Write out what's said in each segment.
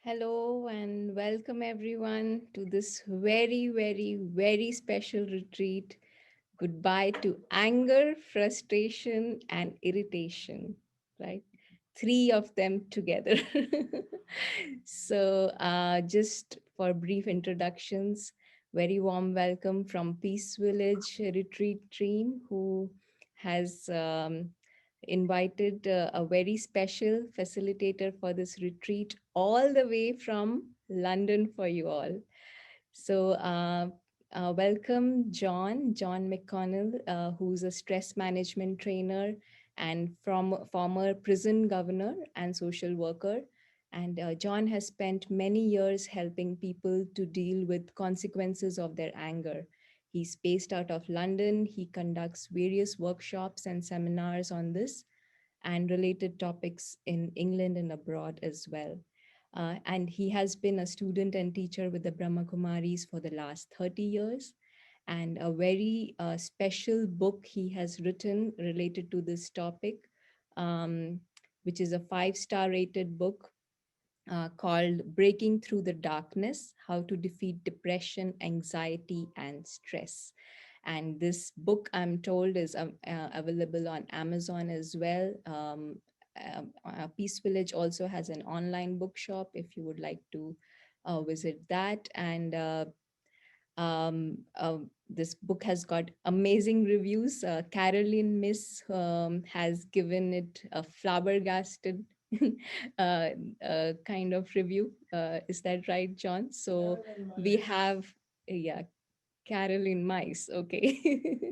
Hello and welcome everyone to this very special retreat. Goodbye to anger, frustration, and irritation, right? Three of them together. Just for brief introductions, very warm welcome from Peace Village Retreat Team, who has invited a very special facilitator for this retreat all the way from London for you all. Welcome John McConnell, who's a stress management trainer and from former prison governor and social worker. And John has spent many years helping people to deal with consequences of their anger. He's based out of London. He conducts various workshops and seminars on this and related topics in England and abroad as well. And he has been a student and teacher with the Brahma Kumaris for the last 30 years. And a very special book he has written related to this topic, um, which is a 5-star rated book called Breaking Through the Darkness: How to Defeat Depression, Anxiety, and Stress. And this book, I'm told, is available on Amazon as well. Peace Village also has an online bookshop if you would like to visit that. And this book has got amazing reviews. Caroline Miss has given it a flabbergasted kind of review. Is that right, John? So we have, yeah, Caroline Mice. Okay.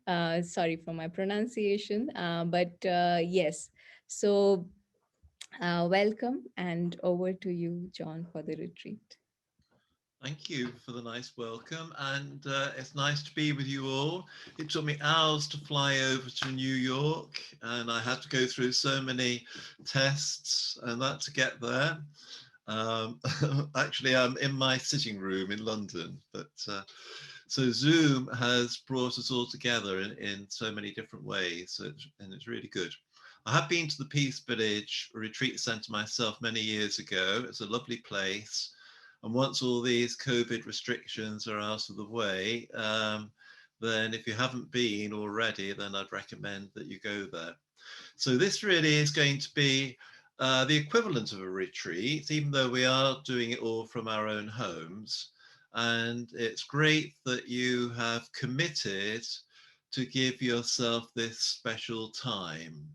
Sorry for my pronunciation, but yes. So welcome and over to you, John, for the retreat. Thank you for the nice welcome, and it's nice to be with you all. It took me hours to fly over to New York, and I had to go through so many tests and that to get there. Um, Actually, I'm in my sitting room in London, but so Zoom has brought us all together in so many different ways, and it's really good. I have been to the Peace Village Retreat Centre myself many years ago. It's a lovely place. And once all these COVID restrictions are out of the way, then if you haven't been already, then I'd recommend that you go there. So this really is going to be the equivalent of a retreat, even though we are doing it all from our own homes. And it's great that you have committed to give yourself this special time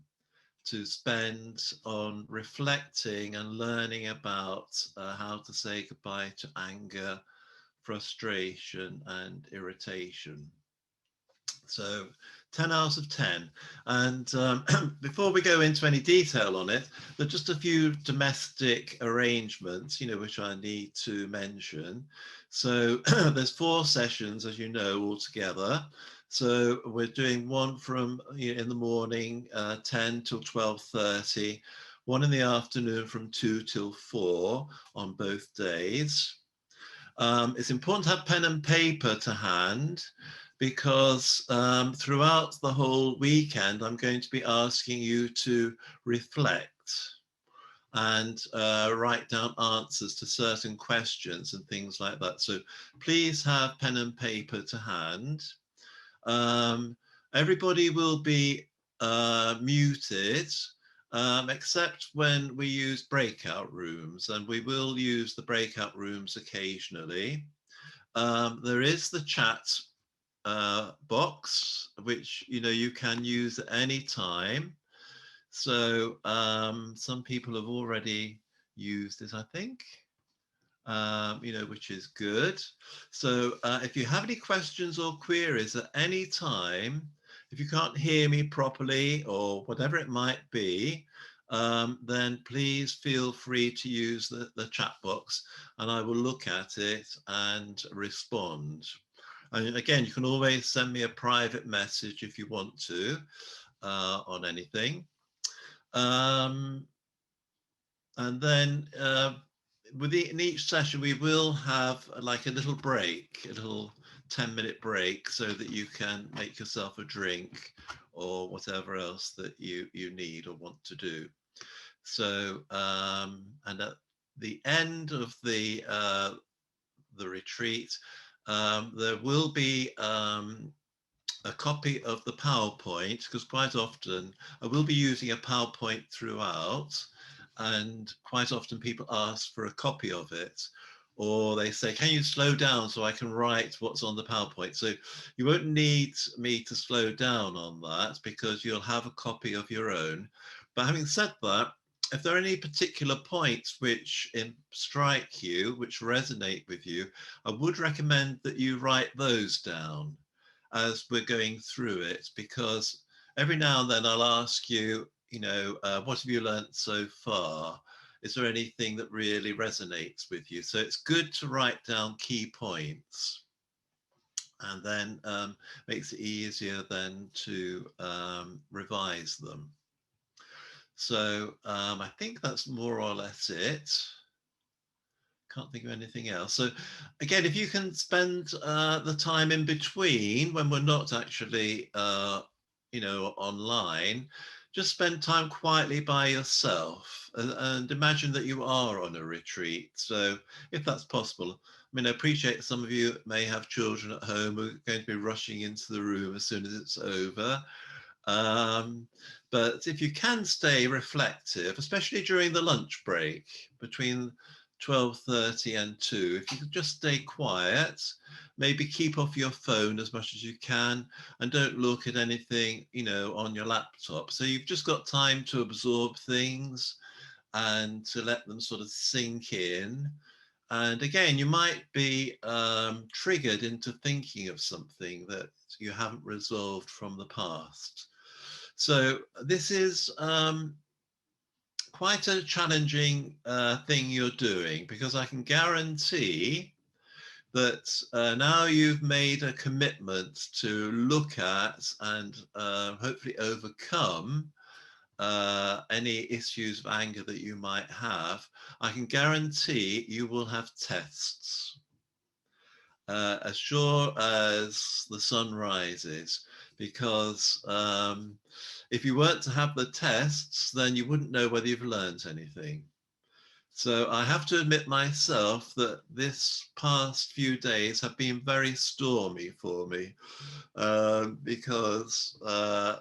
to spend on reflecting and learning about how to say goodbye to anger, frustration, and irritation. So 10 out of 10. And before we go into any detail on it, there are just a few domestic arrangements, which I need to mention. So there's 4 sessions, as you know, altogether. So we're doing one from in the morning, 10 till 12:30, one in the afternoon from 2 till 4 on both days. It's important to have pen and paper to hand because throughout the whole weekend, I'm going to be asking you to reflect and write down answers to certain questions and things like that. So please have pen and paper to hand. Um, Everybody will be muted, except when we use breakout rooms, and we will use the breakout rooms occasionally. There is the chat box, which you can use at any time. So some people have already used it, I think. Which is good. So if you have any questions or queries at any time, if you can't hear me properly or whatever it might be, then please feel free to use the chat box and I will look at it and respond. And again, you can always send me a private message if you want to on anything. Um, and then within each session, we will have like a little break, a little 10-minute break so that you can make yourself a drink or whatever else that you need or want to do. So, and at the end of the retreat, there will be a copy of the PowerPoint, because quite often I will be using a PowerPoint throughout, and quite often people ask for a copy of it, or they say, can you slow down so I can write what's on the PowerPoint? So you won't need me to slow down on that because you'll have a copy of your own. But having said that, if there are any particular points which strike you, which resonate with you, I would recommend that you write those down as we're going through it, because every now and then I'll ask you, what have you learnt so far? Is there anything that really resonates with you? So it's good to write down key points, and then makes it easier then to revise them. So I think that's more or less it. Can't think of anything else. So again, if you can spend the time in between when we're not actually, online, just spend time quietly by yourself, and imagine that you are on a retreat. So if that's possible, I mean, I appreciate some of you may have children at home who are going to be rushing into the room as soon as it's over. Um, but if you can stay reflective, especially during the lunch break between 12:30 and 2, if you could just stay quiet, maybe keep off your phone as much as you can, and don't look at anything, on your laptop. So you've just got time to absorb things and to let them sort of sink in. And again, you might be triggered into thinking of something that you haven't resolved from the past. So this is quite a challenging thing you're doing, because I can guarantee that now you've made a commitment to look at and hopefully overcome any issues of anger that you might have. I can guarantee you will have tests as sure as the sun rises, because if you weren't to have the tests, then you wouldn't know whether you've learned anything. So I have to admit myself that this past few days have been very stormy for me, because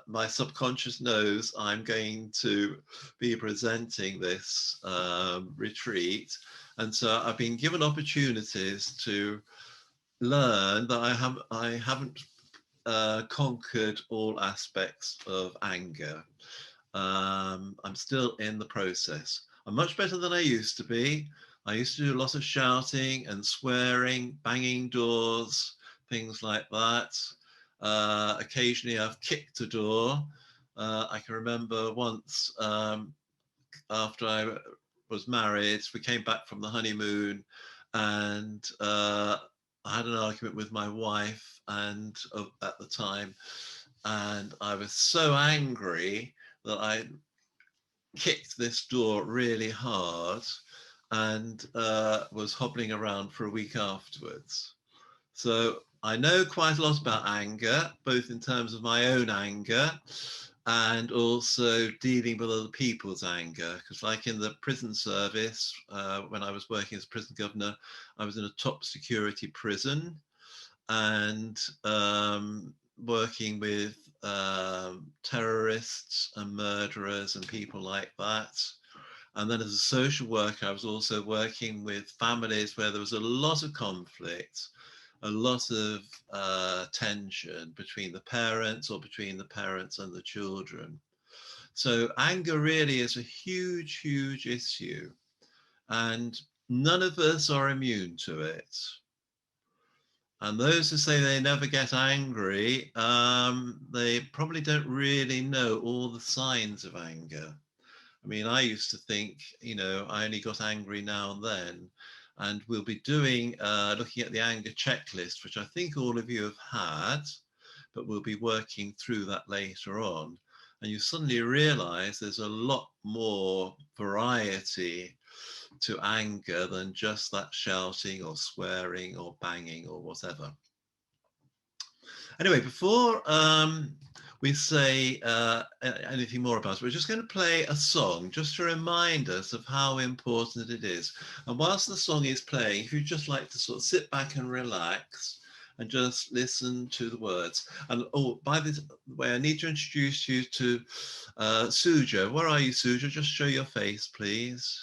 my subconscious knows I'm going to be presenting this retreat. And so I've been given opportunities to learn that I haven't conquered all aspects of anger. I'm still in the process. I'm much better than I used to be. I used to do a lot of shouting and swearing, banging doors, things like that. Occasionally I've kicked a door. I can remember once, after I was married, we came back from the honeymoon, and I had an argument with my wife and at the time, and I was so angry that I kicked this door really hard, and was hobbling around for a week afterwards. So I know quite a lot about anger, both in terms of my own anger and also dealing with other people's anger. Because, like in the prison service, when I was working as prison governor, I was in a top security prison, and working with terrorists and murderers and people like that. And then as a social worker, I was also working with families where there was a lot of conflict, a lot of tension between the parents or between the parents and the children. So anger really is a huge, huge issue, and none of us are immune to it. And those who say they never get angry, they probably don't really know all the signs of anger. I mean, I used to think, I only got angry now and then. And we'll be looking at the anger checklist, which I think all of you have had, but we'll be working through that later on. And you suddenly realize there's a lot more variety to anger than just that shouting or swearing or banging or whatever. Anyway, before we say anything more about it. We're just going to play a song just to remind us of how important it is. And whilst the song is playing, if you'd just like to sort of sit back and relax and just listen to the words. And oh, by the way, I need to introduce you to Suja. Where are you, Suja? Just show your face, please.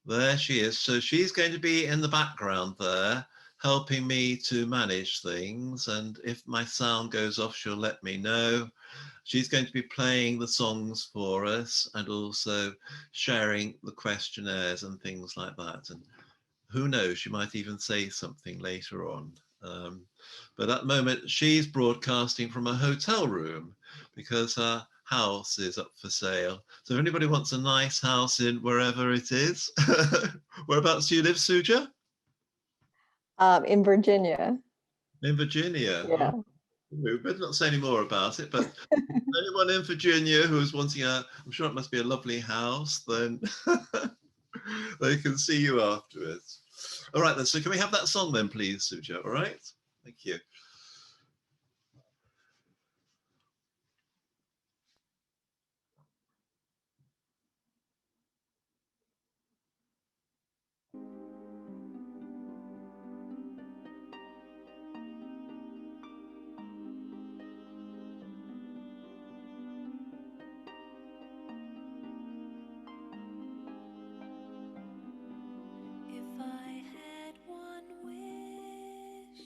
There she is. So she's going to be in the background there, helping me to manage things. And if my sound goes off, she'll let me know. She's going to be playing the songs for us and also sharing the questionnaires and things like that. And who knows, she might even say something later on. But at the moment, she's broadcasting from a hotel room because her house is up for sale. So if anybody wants a nice house in wherever it is, whereabouts do you live, Suja? In Virginia. In Virginia. Yeah. We better not say any more about it, but anyone in Virginia who's wanting I'm sure it must be a lovely house, then they can see you afterwards. All right, then. So can we have that song then, please, Suja? All right. Thank you. If I had one wish,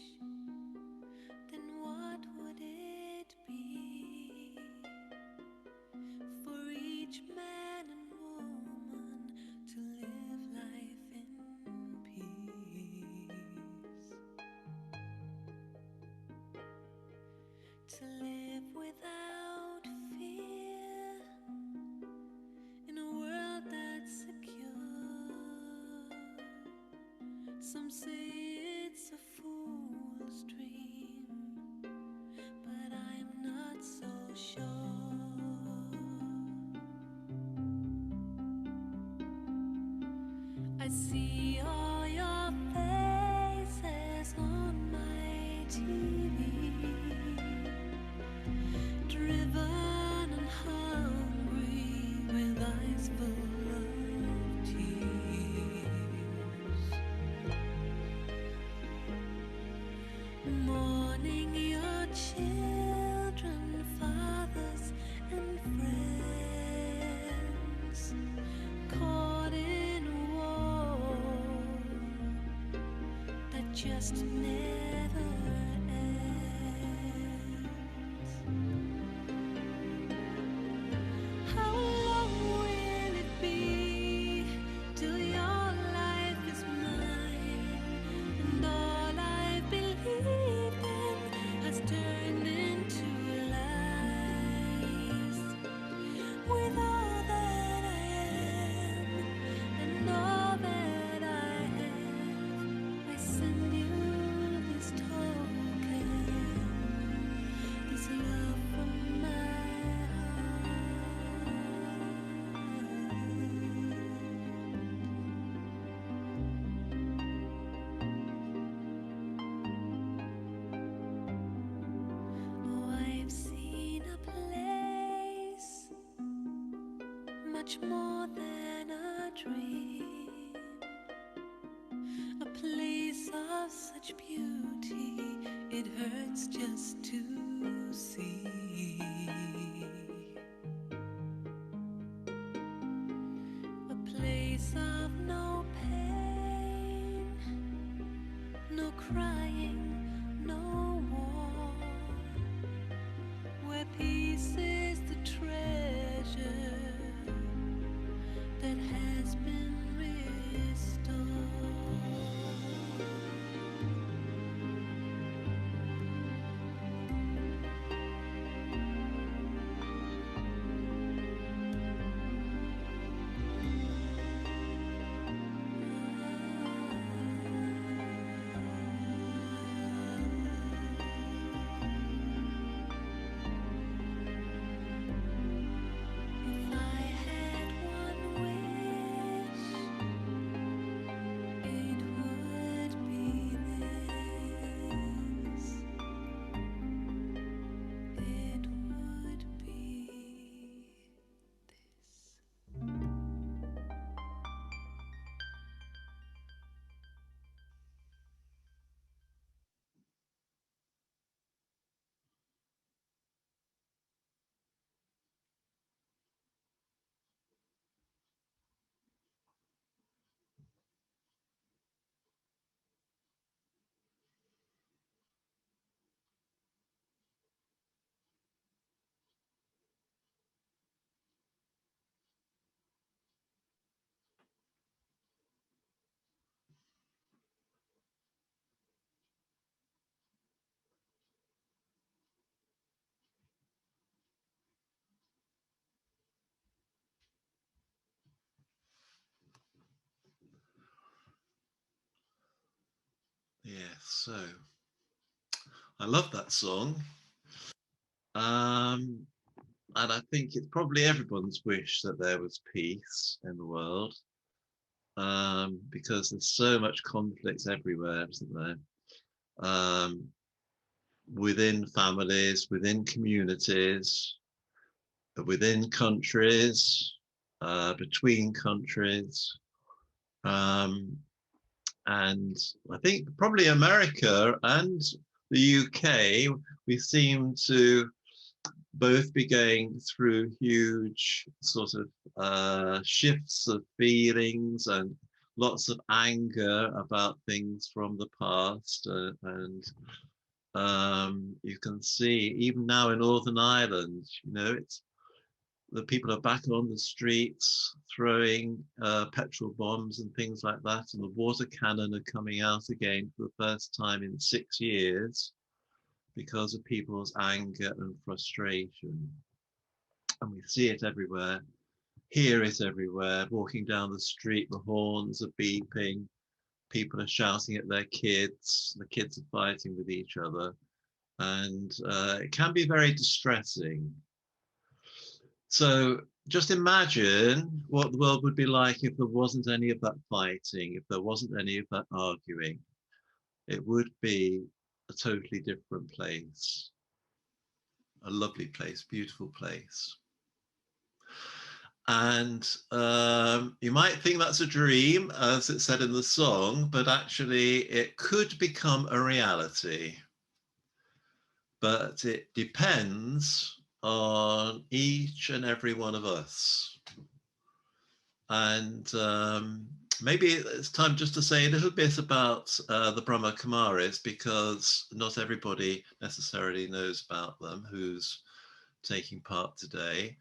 then what would it be? For each man and woman to live life in peace, to live without fear in a world that's secure. Some say it's a fool's dream, but I'm not so sure. I see all your faces on my TV, driven and hungry with eyes full of tears, mourning your children, fathers and friends, caught in a war that just never ends. How long will it be till your life is mine, and all I believed in has turned into lies? With all that I am and all that I have, I send you this token, this love from my heart. Oh, I've seen a place much more than a dream, a place of such beauty it hurts just to see, a place of no pain, no crying, no war, where peace is the treasure that has been restored. So I love that song. And I think it's probably everyone's wish that there was peace in the world, because there's so much conflict everywhere, isn't there? Within families, within communities, within countries, between countries. Um, and I think probably America and the UK, we seem to both be going through huge sort of shifts of feelings and lots of anger about things from the past. And you can see even now in Northern Ireland, you know, it's the people are back on the streets throwing petrol bombs and things like that, and the water cannon are coming out again for the first time in 6 years because of people's anger and frustration. And we see it everywhere, hear it everywhere. Walking down the street, the horns are beeping, people are shouting at their kids, the kids are fighting with each other, and it can be very distressing. So just imagine what the world would be like if there wasn't any of that fighting, if there wasn't any of that arguing. It would be a totally different place, a lovely place, beautiful place. And you might think that's a dream, as it said in the song, but actually it could become a reality. But it depends on each and every one of us. And maybe it's time just to say a little bit about the Brahma Kumaris, because not everybody necessarily knows about them who's taking part today.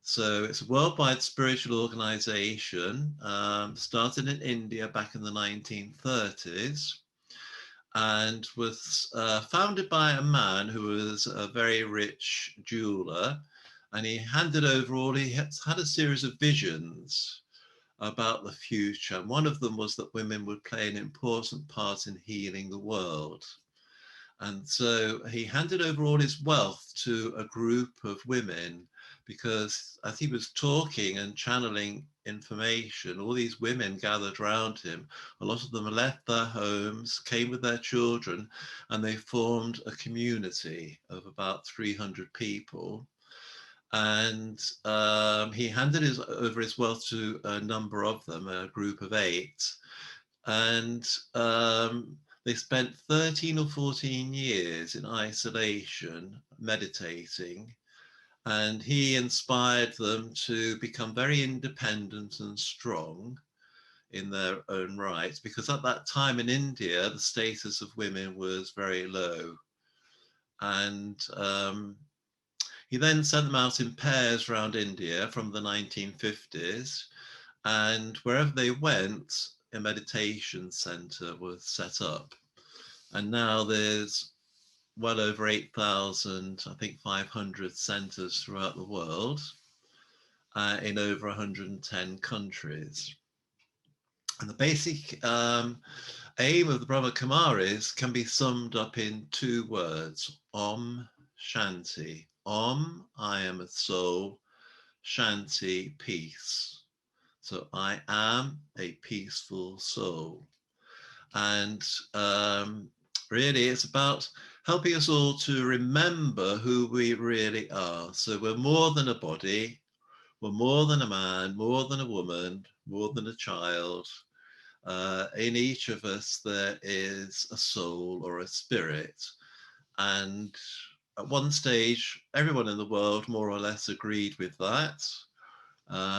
So it's a worldwide spiritual organization, started in India back in the 1930s, and was founded by a man who was a very rich jeweler, and he handed over he had a series of visions about the future. And one of them was that women would play an important part in healing the world. And so he handed over all his wealth to a group of women, because as he was talking and channeling information, all these women gathered around him. A lot of them left their homes, came with their children, and they formed a community of about 300 people. And he handed over his wealth to a number of them, a group of 8. And they spent 13 or 14 years in isolation, meditating, and he inspired them to become very independent and strong in their own right, because at that time in India, the status of women was very low. And he then sent them out in pairs around India from the 1950s, and wherever they went, a meditation center was set up. And now there's well over 8,000, I think 500 centers throughout the world, in over 110 countries. And the basic aim of the Brahma Kumaris can be summed up in 2 words: Om Shanti. Om, I am a soul. Shanti, peace. So I am a peaceful soul. And really it's about helping us all to remember who we really are. So we're more than a body, we're more than a man, more than a woman, more than a child. In each of us there is a soul or a spirit. And at one stage, everyone in the world more or less agreed with that.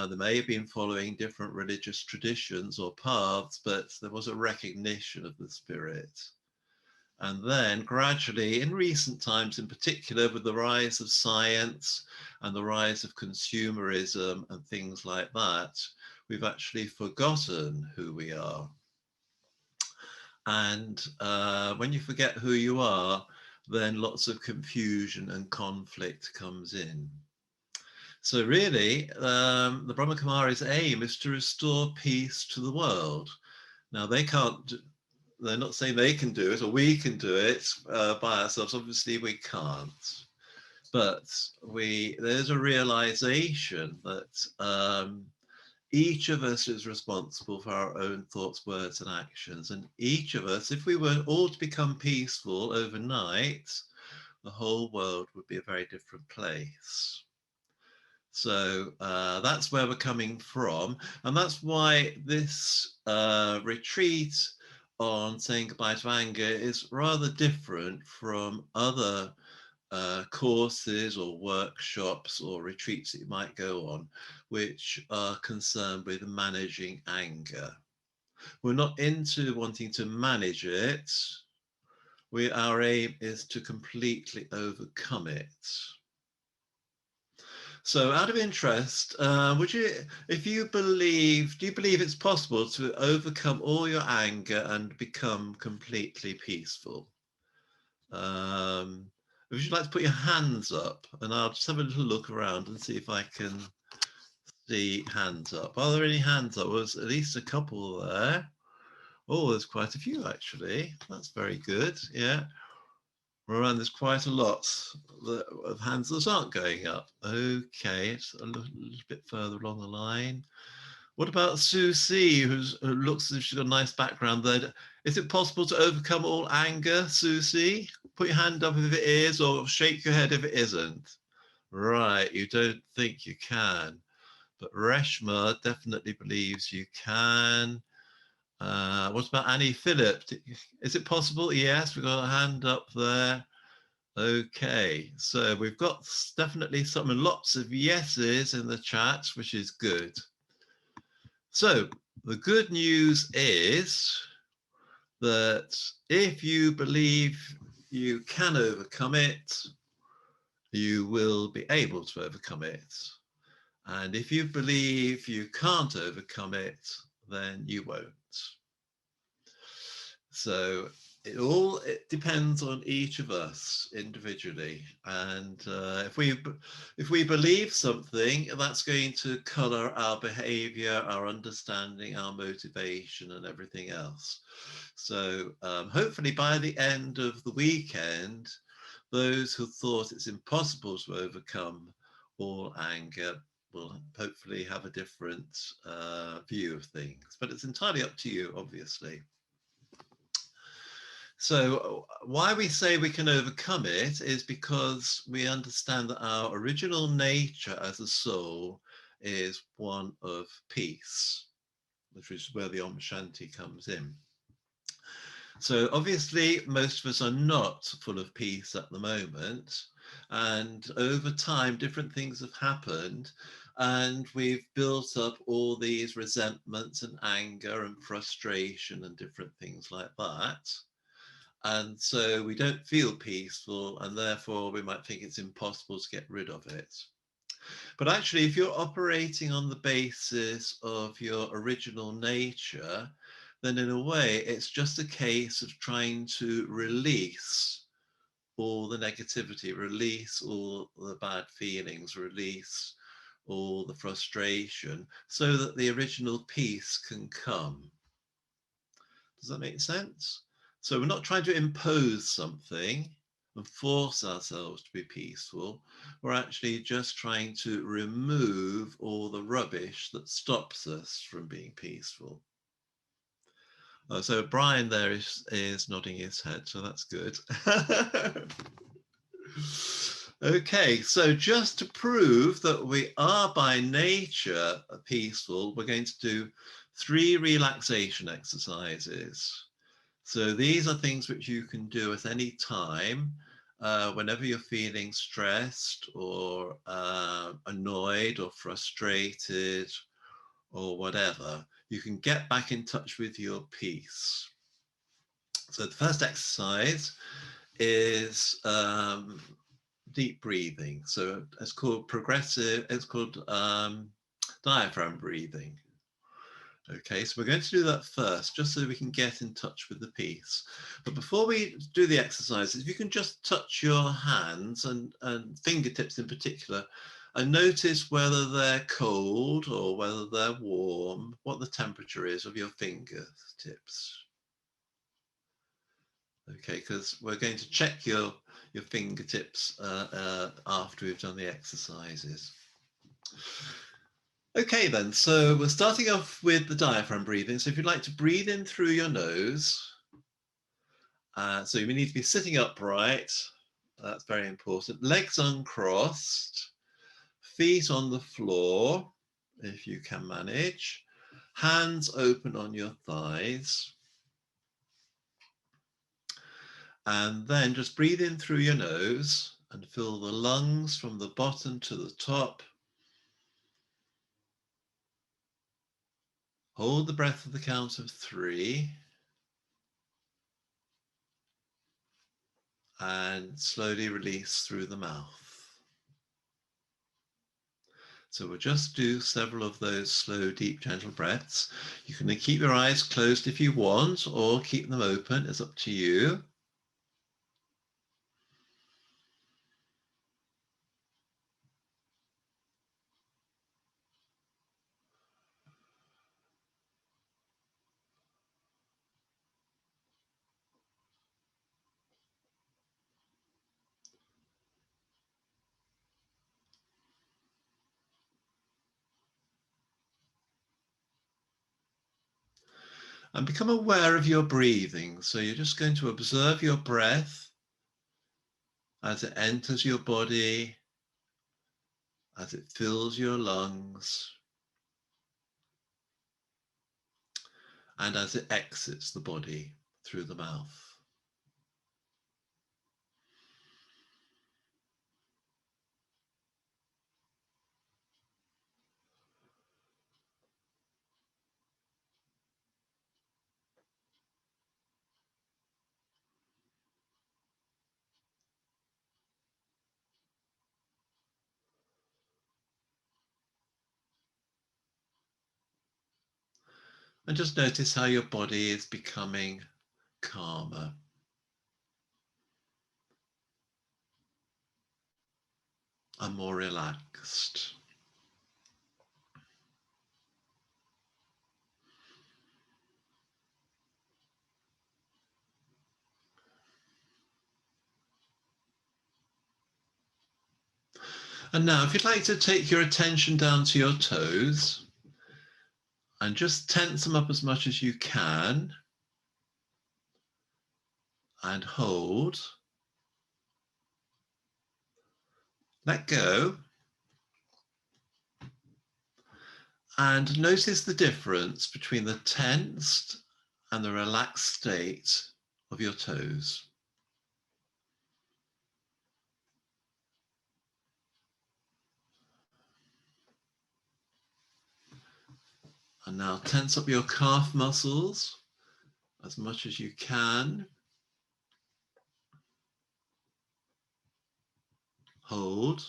They may have been following different religious traditions or paths, but there was a recognition of the spirit. And then gradually, in recent times in particular, with the rise of science and the rise of consumerism and things like that, we've actually forgotten who we are. And when you forget who you are, then lots of confusion and conflict comes in. So really, the Brahma Kumari's aim is to restore peace to the world. Now, they can't they're not saying they can do it or we can do it by ourselves. Obviously, we can't. But there's a realization that each of us is responsible for our own thoughts, words, and actions. And each of us, if we were all to become peaceful overnight, the whole world would be a very different place. So that's where we're coming from. And that's why this retreat on saying goodbye to anger is rather different from other courses or workshops or retreats that you might go on, which are concerned with managing anger. We're not into wanting to manage it. Our aim is to completely overcome it. So out of interest, do you believe it's possible to overcome all your anger and become completely peaceful? Would you like to put your hands up, and I'll just have a little look around and see if I can see hands up. Are there any hands up? Well, there's at least a couple there. Oh, there's quite a few actually. That's very good. Yeah. Around there's quite a lot of hands that aren't going up. Okay, it's a little bit further along the line. What about Susie, who looks as if she's got a nice background there? Is it possible to overcome all anger, Susie? Put your hand up if it is, or shake your head if it isn't. Right, you don't think you can. But Reshma definitely believes you can. What about Annie Phillip? Is it possible? Yes, we've got a hand up there. Okay, so we've got definitely lots of yeses in the chat, which is good. So the good news is that if you believe you can overcome it, you will be able to overcome it. And if you believe you can't overcome it, then you won't. So it depends on each of us individually, and if we believe something, that's going to color our behavior, our understanding, our motivation, and everything else. So hopefully by the end of the weekend, those who thought it's impossible to overcome all anger will hopefully have a different view of things, but it's entirely up to you, obviously. So why we say we can overcome it is because we understand that our original nature as a soul is one of peace, which is where the Om Shanti comes in. So obviously most of us are not full of peace at the moment, and over time different things have happened, and we've built up all these resentments and anger and frustration and different things like that. And so we don't feel peaceful, and therefore we might think it's impossible to get rid of it. But actually, if you're operating on the basis of your original nature, then in a way, it's just a case of trying to release all the negativity, release all the bad feelings, release all the frustration, so that the original peace can come. Does that make sense? So we're not trying to impose something and force ourselves to be peaceful. We're actually just trying to remove all the rubbish that stops us from being peaceful. So Brian there is nodding his head, so that's good. Okay, so just to prove that we are by nature peaceful, we're going to do 3 relaxation exercises. So these are things which you can do at any time, whenever you're feeling stressed or annoyed or frustrated or whatever. You can get back in touch with your peace. So the first exercise is deep breathing. So it's called diaphragm breathing. Okay, so we're going to do that first, just so we can get in touch with the peace. But before we do the exercises, if you can just touch your hands and fingertips in particular, and notice whether they're cold or whether they're warm, what the temperature is of your fingertips. Okay, because we're going to check your fingertips after we've done the exercises. Okay then, so we're starting off with the diaphragm breathing. So if you'd like to breathe in through your nose, so you need to be sitting upright. That's very important. Legs uncrossed, feet on the floor, if you can manage. Hands open on your thighs. And then just breathe in through your nose and fill the lungs from the bottom to the top. Hold the breath at the count of 3. And slowly release through the mouth. So we'll just do several of those slow, deep, gentle breaths. You can keep your eyes closed if you want, or keep them open. It's up to you. And become aware of your breathing. So you're just going to observe your breath as it enters your body, as it fills your lungs, and as it exits the body through the mouth. And just notice how your body is becoming calmer and more relaxed. And now, if you'd like to take your attention down to your toes and just tense them up as much as you can and hold, let go, and notice the difference between the tensed and the relaxed state of your toes. And now tense up your calf muscles as much as you can. Hold.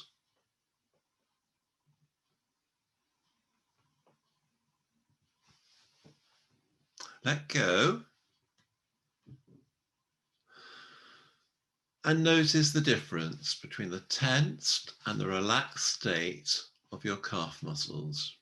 Let go. And notice the difference between the tensed and the relaxed state of your calf muscles.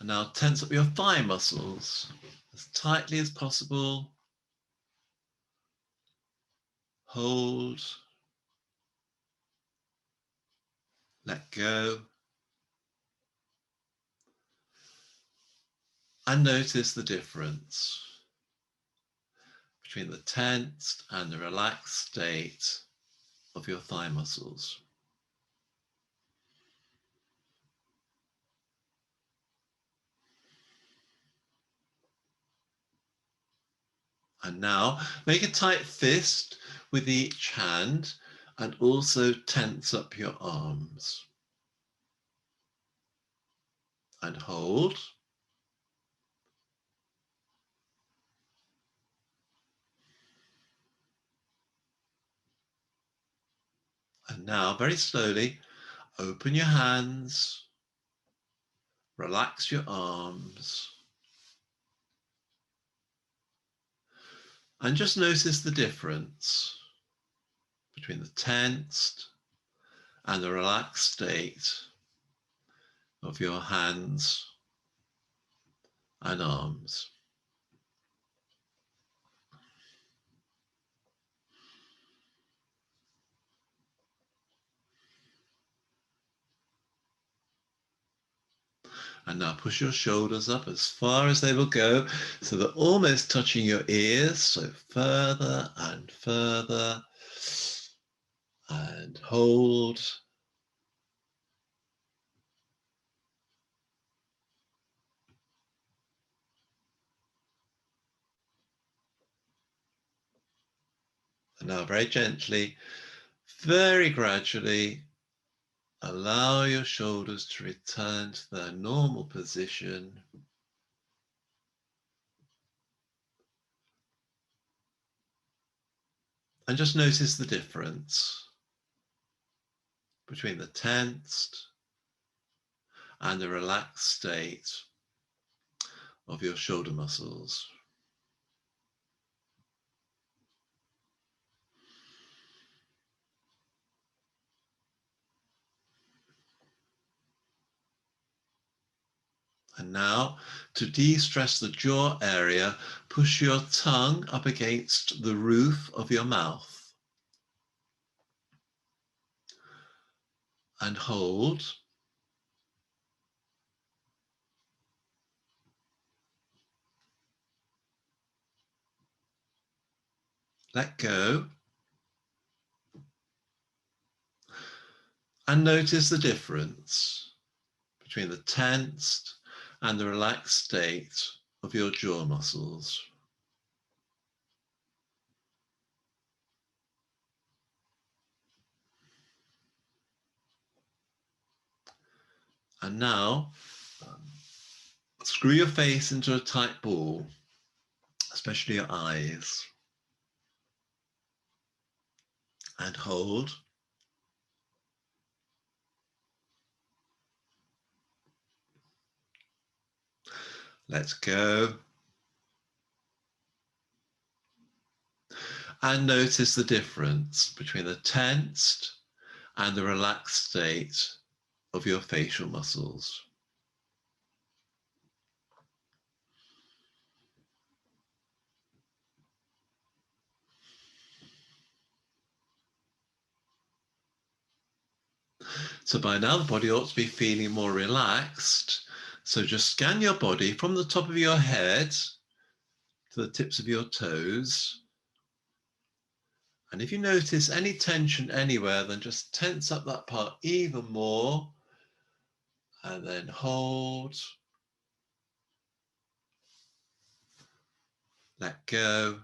And now tense up your thigh muscles as tightly as possible. Hold. Let go. And notice the difference between the tensed and the relaxed state of your thigh muscles. And now make a tight fist with each hand and also tense up your arms. And hold. And now very slowly open your hands, relax your arms, and just notice the difference between the tensed and the relaxed state of your hands and arms. And now push your shoulders up as far as they will go, so they're almost touching your ears. So further and further. And hold. And now very gently, very gradually, allow your shoulders to return to their normal position. And just notice the difference between the tensed and the relaxed state of your shoulder muscles. And now, to de-stress the jaw area, push your tongue up against the roof of your mouth. And hold. Let go. And notice the difference between the tensed and the relaxed state of your jaw muscles. And now, screw your face into a tight ball, especially your eyes. And hold. Let go. And notice the difference between the tensed and the relaxed state of your facial muscles. So by now the body ought to be feeling more relaxed. So just scan your body from the top of your head to the tips of your toes. And if you notice any tension anywhere, then just tense up that part even more. And then hold. Let go.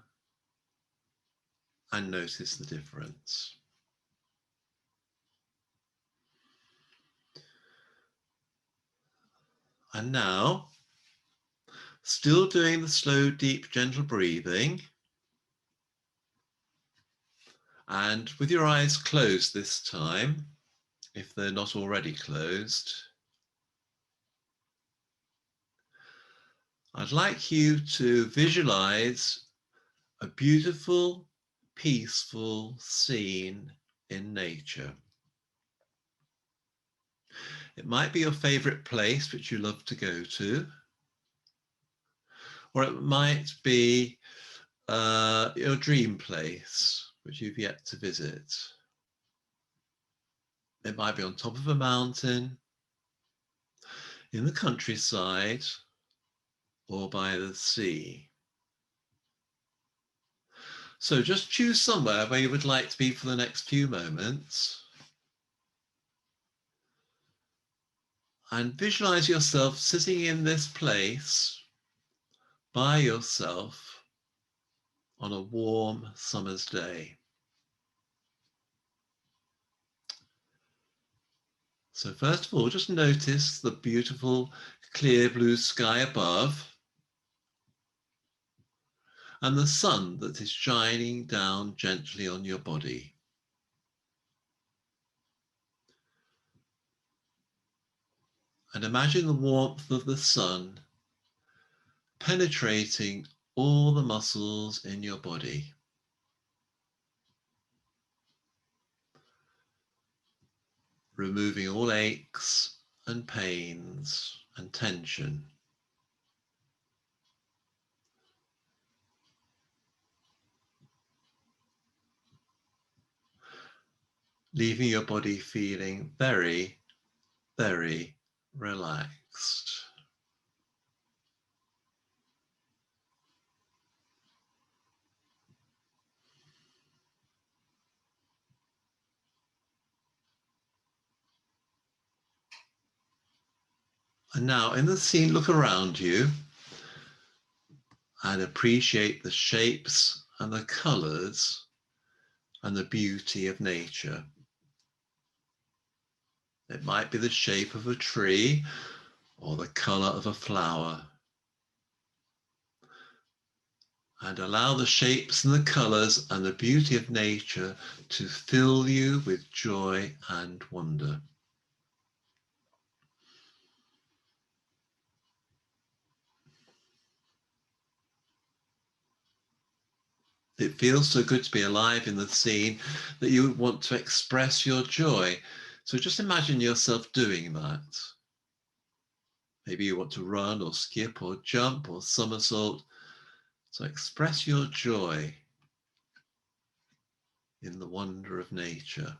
And notice the difference. And now, still doing the slow, deep, gentle breathing. And with your eyes closed this time, if they're not already closed, I'd like you to visualize a beautiful, peaceful scene in nature. It might be your favorite place which you love to go to, or it might be your dream place which you've yet to visit. It might be on top of a mountain, in the countryside, or by the sea. So just choose somewhere where you would like to be for the next few moments. And visualize yourself sitting in this place by yourself on a warm summer's day. So first of all, just notice the beautiful clear blue sky above and the sun that is shining down gently on your body. And imagine the warmth of the sun penetrating all the muscles in your body. Removing all aches and pains and tension. Leaving your body feeling very, very relaxed. And now in the scene, look around you and appreciate the shapes and the colors and the beauty of nature. It might be the shape of a tree or the color of a flower. And allow the shapes and the colors and the beauty of nature to fill you with joy and wonder. It feels so good to be alive in the scene that you want to express your joy. So just imagine yourself doing that. Maybe you want to run or skip or jump or somersault. So express your joy in the wonder of nature.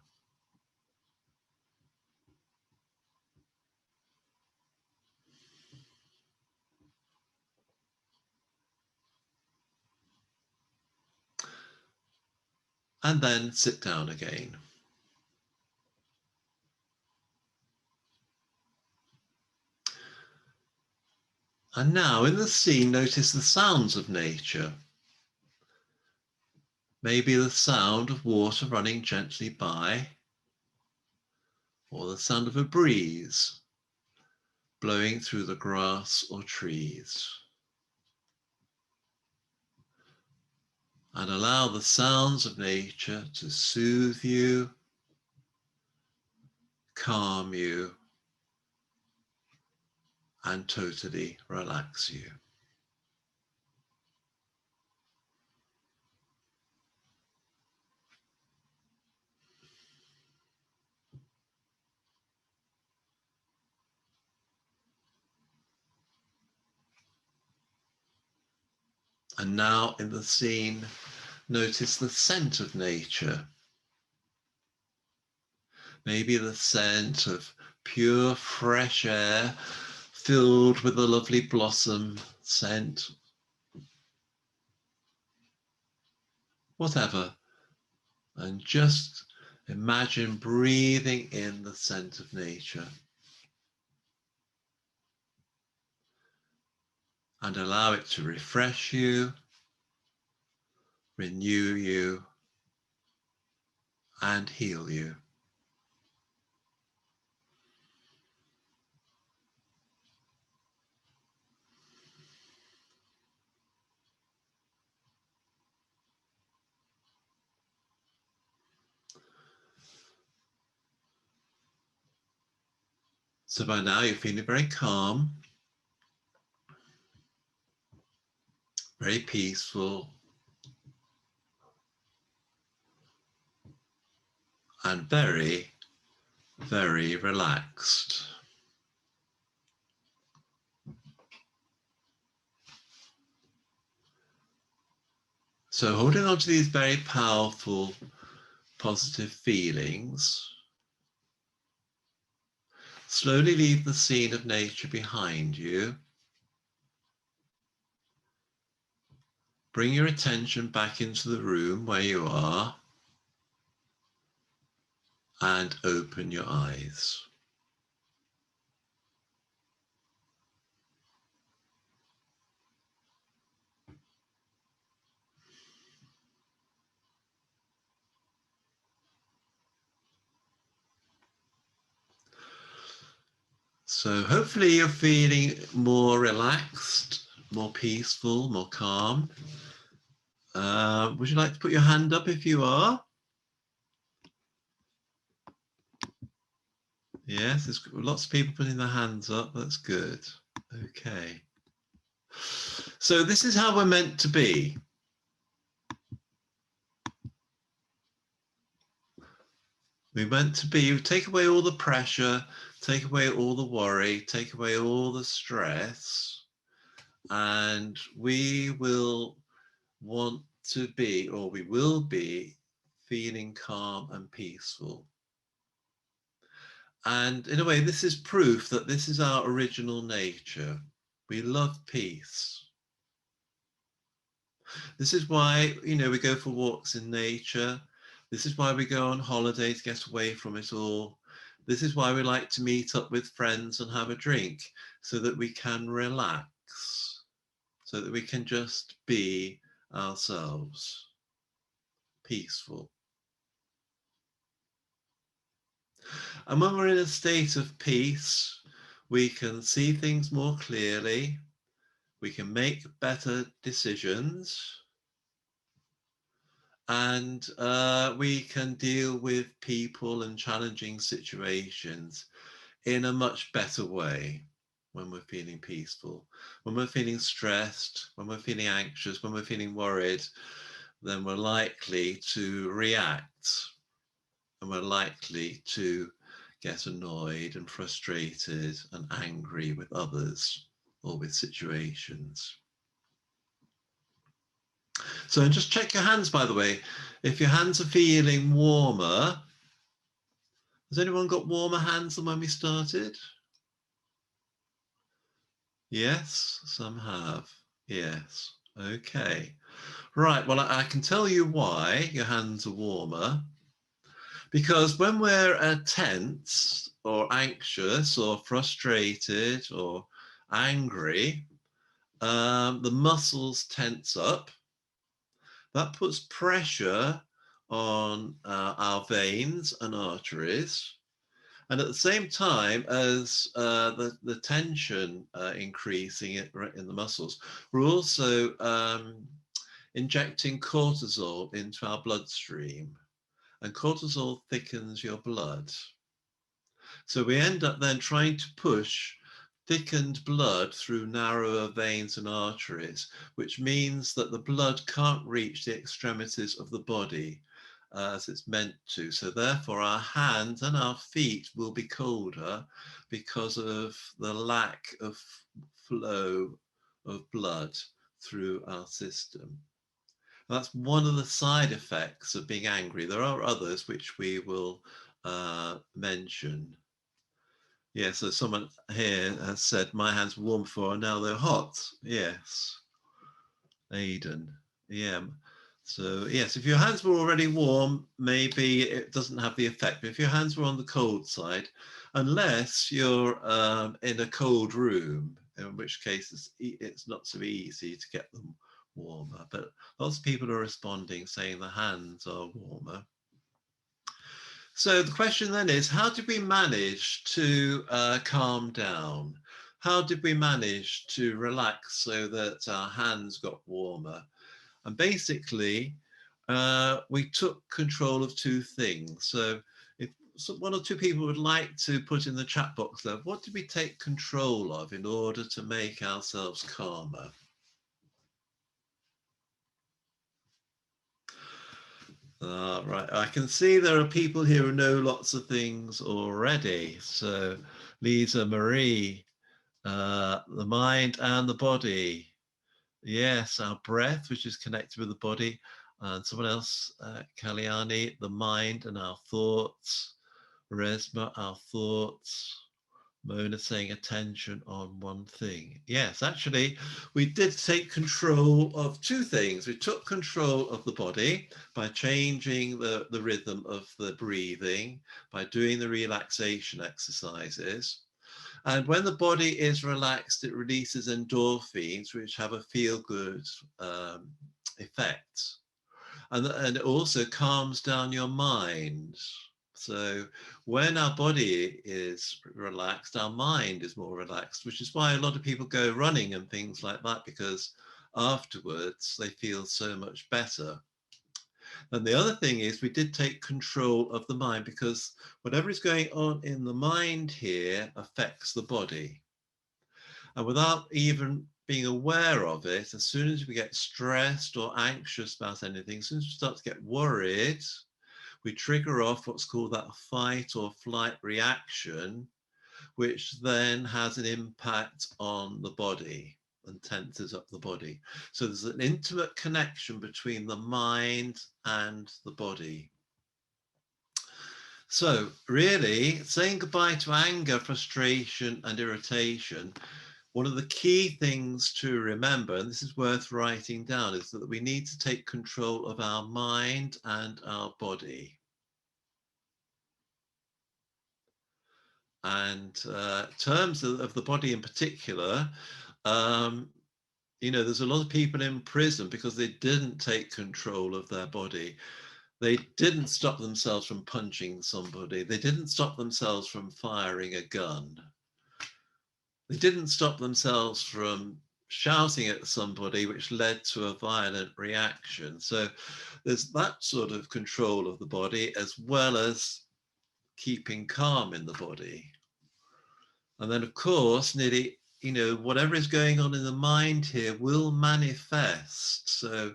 And then sit down again. And now in the scene, notice the sounds of nature. Maybe the sound of water running gently by, or the sound of a breeze blowing through the grass or trees. And allow the sounds of nature to soothe you, calm you, and totally relax you. And now in the scene, notice the scent of nature. Maybe the scent of pure fresh air filled with the lovely blossom scent. Whatever. And just imagine breathing in the scent of nature. And allow it to refresh you, renew you, and heal you. So by now you're feeling very calm, very peaceful, and very, very relaxed. So holding on to these very powerful, positive feelings, slowly leave the scene of nature behind you. Bring your attention back into the room where you are and open your eyes. So hopefully you're feeling more relaxed, more peaceful, more calm. Would you like to put your hand up if you are? Yes, there's lots of people putting their hands up. That's good. Okay. So this is how we're meant to be. We're meant to be, take away all the pressure, take away all the worry, take away all the stress, and we will want to be, or we will be, feeling calm and peaceful. And in a way, this is proof that this is our original nature. We love peace. This is why, you know, we go for walks in nature. This is why we go on holiday to get away from it all. This is why we like to meet up with friends and have a drink, so that we can relax, so that we can just be ourselves, peaceful. And when we're in a state of peace, we can see things more clearly, we can make better decisions, and we can deal with people and challenging situations in a much better way when we're feeling peaceful. When we're feeling stressed, when we're feeling anxious, when we're feeling worried, then we're likely to react, and we're likely to get annoyed and frustrated and angry with others or with situations. So just check your hands, by the way. If your hands are feeling warmer, has anyone got warmer hands than when we started? Yes, some have. Yes. Okay. Right. Well, I can tell you why your hands are warmer. Because when we're tense or anxious or frustrated or angry, the muscles tense up. That puts pressure on our veins and arteries. And at the same time as the tension increasing in the muscles, we're also injecting cortisol into our bloodstream. And cortisol thickens your blood. So we end up then trying to push thickened blood through narrower veins and arteries, which means that the blood can't reach the extremities of the body as it's meant to. So therefore our hands and our feet will be colder because of the lack of flow of blood through our system. That's one of the side effects of being angry. There are others which we will mention. Yeah, so someone here has said, my hands were warm before and now they're hot. Yes, Aidan. Yeah. So yes, if your hands were already warm, maybe it doesn't have the effect. But if your hands were on the cold side, unless you're in a cold room, in which case it's not so easy to get them warmer. But lots of people are responding saying the hands are warmer. So the question then is, how did we manage to calm down? How did we manage to relax so that our hands got warmer? And basically, we took control of two things. So if one or two people would like to put in the chat box there, what did we take control of in order to make ourselves calmer? Right, I can see there are people here who know lots of things already. So Lisa Marie, the mind and the body. Yes, our breath, which is connected with the body. And someone else, Kalyani, the mind and our thoughts. Resma, our thoughts. Mona saying attention on one thing. Yes, actually, we did take control of two things. We took control of the body by changing the rhythm of the breathing, by doing the relaxation exercises. And when the body is relaxed, it releases endorphins, which have a feel-good effect. And it also calms down your mind. So when our body is relaxed, our mind is more relaxed, which is why a lot of people go running and things like that, because afterwards they feel so much better. And the other thing is we did take control of the mind, because whatever is going on in the mind here affects the body. And without even being aware of it, as soon as we get stressed or anxious about anything, as soon as we start to get worried, we trigger off what's called that fight or flight reaction. which then has an impact on the body and tenses up the body. So there's an intimate connection between the mind and the body. So really, saying goodbye to anger, frustration, and irritation, one of the key things to remember, and this is worth writing down, is that we need to take control of our mind and our body. And terms of the body in particular, there's a lot of people in prison because they didn't take control of their body. They didn't stop themselves from punching somebody. They didn't stop themselves from firing a gun. They didn't stop themselves from shouting at somebody, which led to a violent reaction. So there's that sort of control of the body, as well as keeping calm in the body. And then, of course, nearly, whatever is going on in the mind here will manifest. So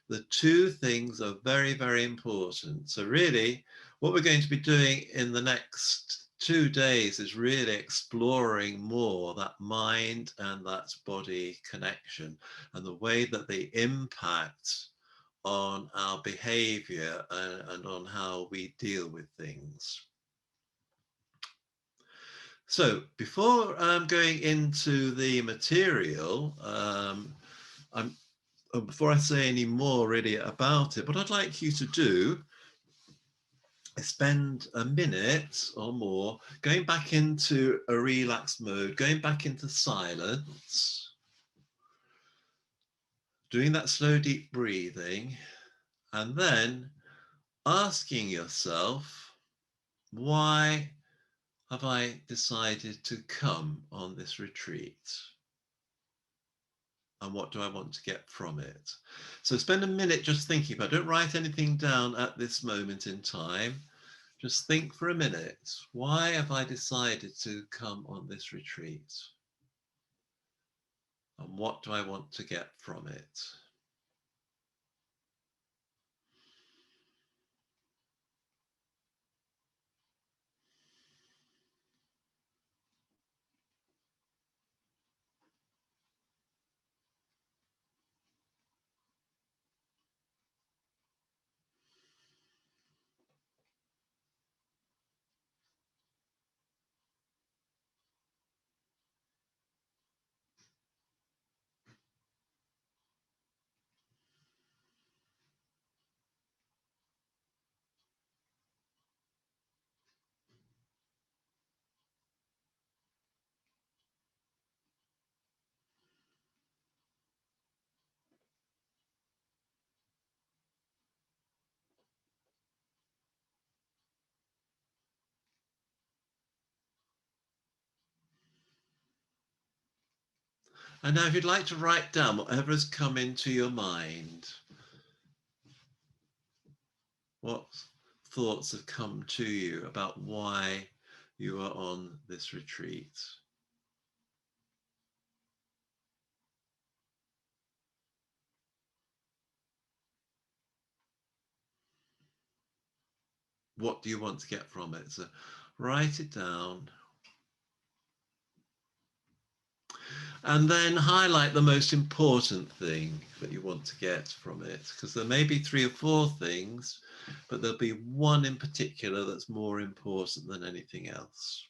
the two things are very, very important. So really, what we're going to be doing in the next 2 days is really exploring more that mind and that body connection and the way that they impact on our behavior and on how we deal with things. So before going into the material, before I say any more really about it, what I'd like you to do is spend a minute or more going back into a relaxed mode, going back into silence, doing that slow, deep breathing, and then asking yourself, why have I decided to come on this retreat? And what do I want to get from it? So spend a minute just thinking about it. Don't write anything down at this moment in time. Just think for a minute. Why have I decided to come on this retreat? And what do I want to get from it? And now if you'd like to write down whatever has come into your mind, what thoughts have come to you about why you are on this retreat? What do you want to get from it? So write it down. And then highlight the most important thing that you want to get from it, because there may be 3 or 4 things, but there'll be one in particular that's more important than anything else.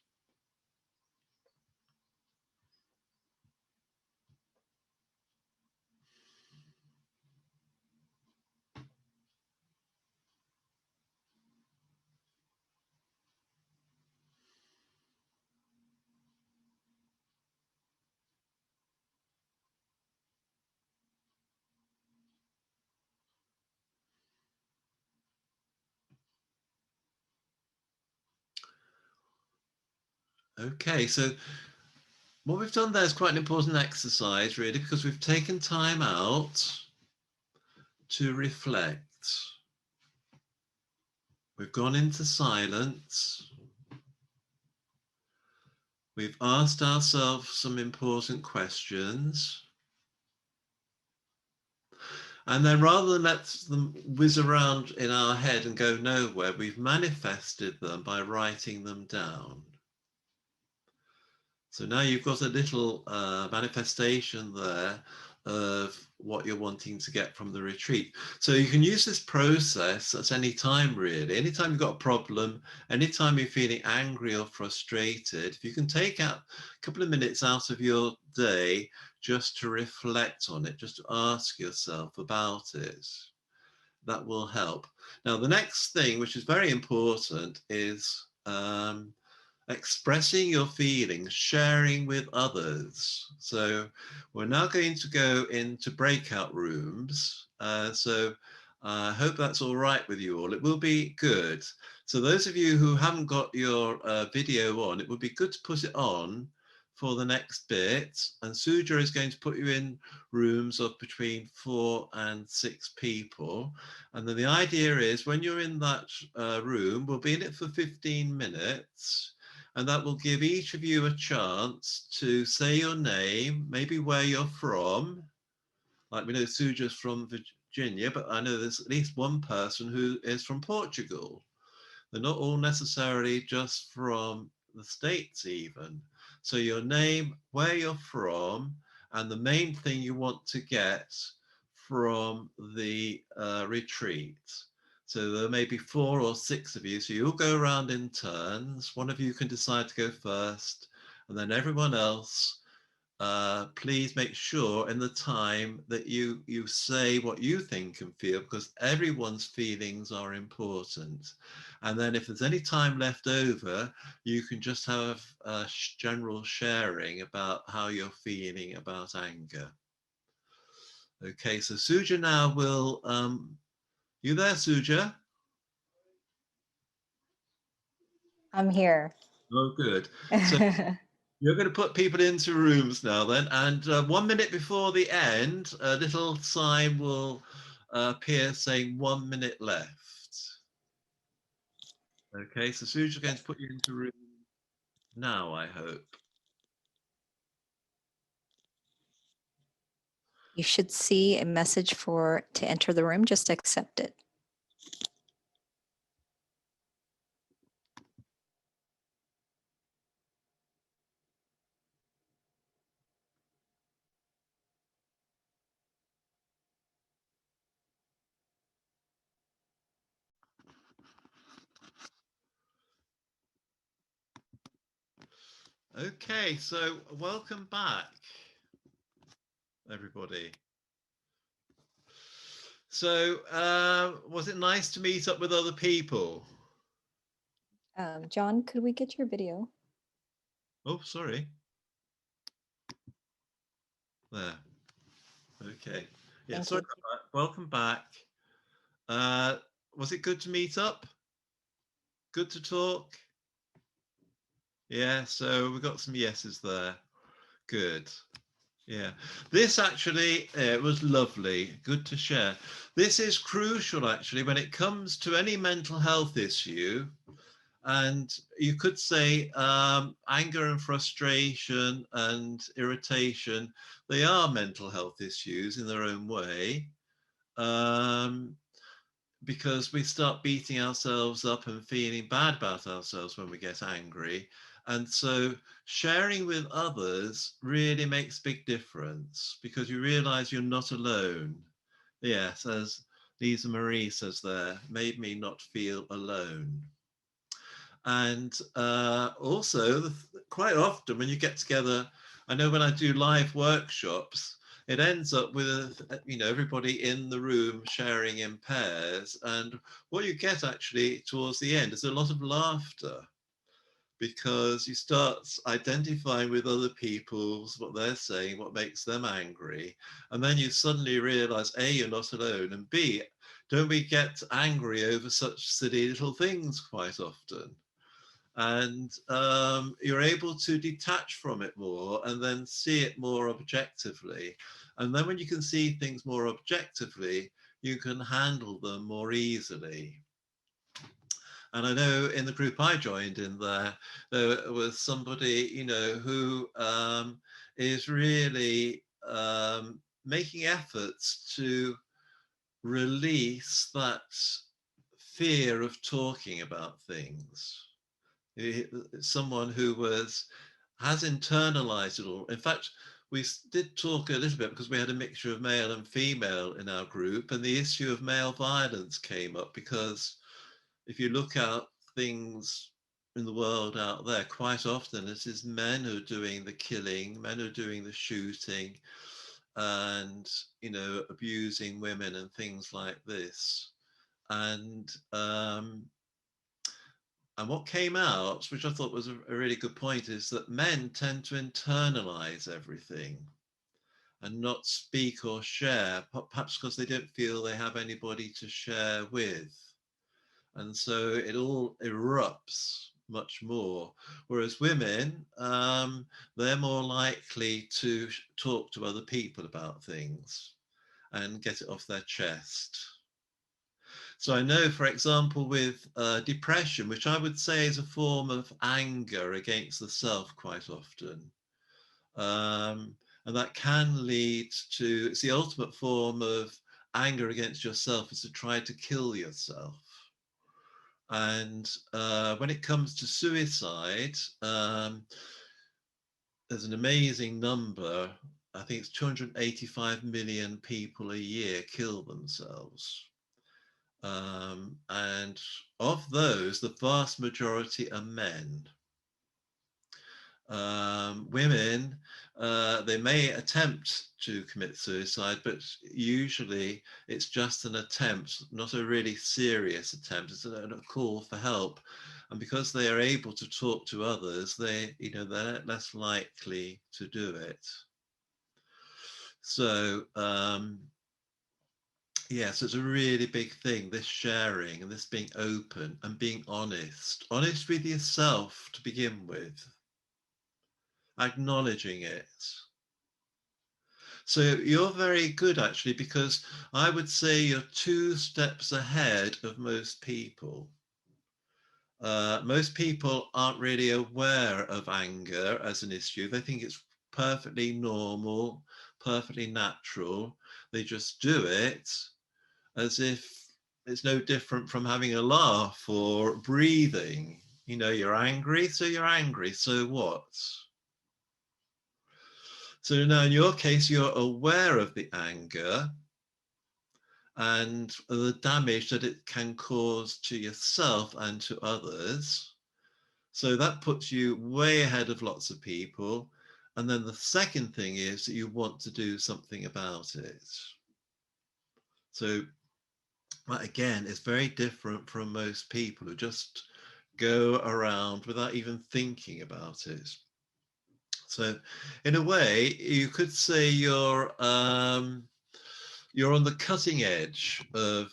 Okay, so what we've done there is quite an important exercise, really, because we've taken time out to reflect. We've gone into silence. We've asked ourselves some important questions. And then rather than let them whiz around in our head and go nowhere, we've manifested them by writing them down. So now you've got a little manifestation there of what you're wanting to get from the retreat. So you can use this process at any time, really. Anytime you've got a problem, anytime you're feeling angry or frustrated, if you can take out a couple of minutes out of your day just to reflect on it, just to ask yourself about it, that will help. Now, the next thing, which is very important, is expressing your feelings, sharing with others. So we're now going to go into breakout rooms. So I hope that's all right with you all. It will be good. So those of you who haven't got your video on, it would be good to put it on for the next bit. And Suja is going to put you in rooms of between 4 and 6 people. And then the idea is when you're in that room, we'll be in it for 15 minutes. And that will give each of you a chance to say your name, maybe where you're from. Like we know Suja's from Virginia, but I know there's at least one person who is from Portugal. They're not all necessarily just from the States even. So your name, where you're from, and the main thing you want to get from the retreat. So there may be 4 or 6 of you. So you'll go around in turns. One of you can decide to go first, and then everyone else, please make sure in the time that you say what you think and feel, because everyone's feelings are important. And then if there's any time left over, you can just have a general sharing about how you're feeling about anger. Okay, so Suja now will, you there, Suja? I'm here. Oh, good. So you're going to put people into rooms now then, and 1 minute before the end, a little sign will appear saying 1 minute left. Okay, so Suja's going to put you into room now, I hope. You should see a message to enter the room. Just accept it. Okay, so welcome back, everybody. So was it nice to meet up with other people? John, could we get your video? Oh, sorry. There. Okay. Yeah, Thank sorry you. about that. Welcome back. Was it good to meet up? Good to talk? Yeah, so we got some yeses there. Good. Yeah, this actually it was lovely. Good to share. This is crucial actually when it comes to any mental health issue. And you could say anger and frustration and irritation, they are mental health issues in their own way. Because we start beating ourselves up and feeling bad about ourselves when we get angry. And so sharing with others really makes a big difference because you realize you're not alone. Yes, as Lisa Marie says there, made me not feel alone. And also, quite often when you get together, I know when I do live workshops, it ends up with everybody in the room sharing in pairs, and what you get actually towards the end is a lot of laughter because you start identifying with other people's what they're saying, what makes them angry, and then you suddenly realize A, you're not alone, and B, don't we get angry over such silly little things quite often? And you're able to detach from it more and then see it more objectively. And then when you can see things more objectively, you can handle them more easily. And I know in the group I joined in there was somebody, who is really making efforts to release that fear of talking about things. Someone who was has internalized it all. In fact, we did talk a little bit because we had a mixture of male and female in our group, and the issue of male violence came up because if you look at things in the world out there, quite often it is men who are doing the killing, men who are doing the shooting, and abusing women and things like this. And and what came out, which I thought was a really good point, is that men tend to internalize everything and not speak or share, perhaps because they don't feel they have anybody to share with. And so it all erupts much more. Whereas women, they're more likely to talk to other people about things and get it off their chest. So I know, for example, with depression, which I would say is a form of anger against the self quite often. And that can lead to, it's the ultimate form of anger against yourself, is to try to kill yourself. And when it comes to suicide, there's an amazing number. I think it's 285 million people a year kill themselves. And of those, the vast majority are men. Women, they may attempt to commit suicide, but usually it's just an attempt, not a really serious attempt. It's a call for help. And because they are able to talk to others, they're less likely to do it. So, yes, it's a really big thing, this sharing and this being open and being honest with yourself to begin with, acknowledging it. So you're very good, actually, because I would say you're 2 steps ahead of most people. Most people aren't really aware of anger as an issue. They think it's perfectly normal, perfectly natural. They just do it as if it's no different from having a laugh or breathing. You're angry, so you're angry, so what? So now in your case, you're aware of the anger and the damage that it can cause to yourself and to others. So that puts you way ahead of lots of people. And then the second thing is that you want to do something about it. So that again is very different from most people who just go around without even thinking about it. So in a way, you could say you're on the cutting edge of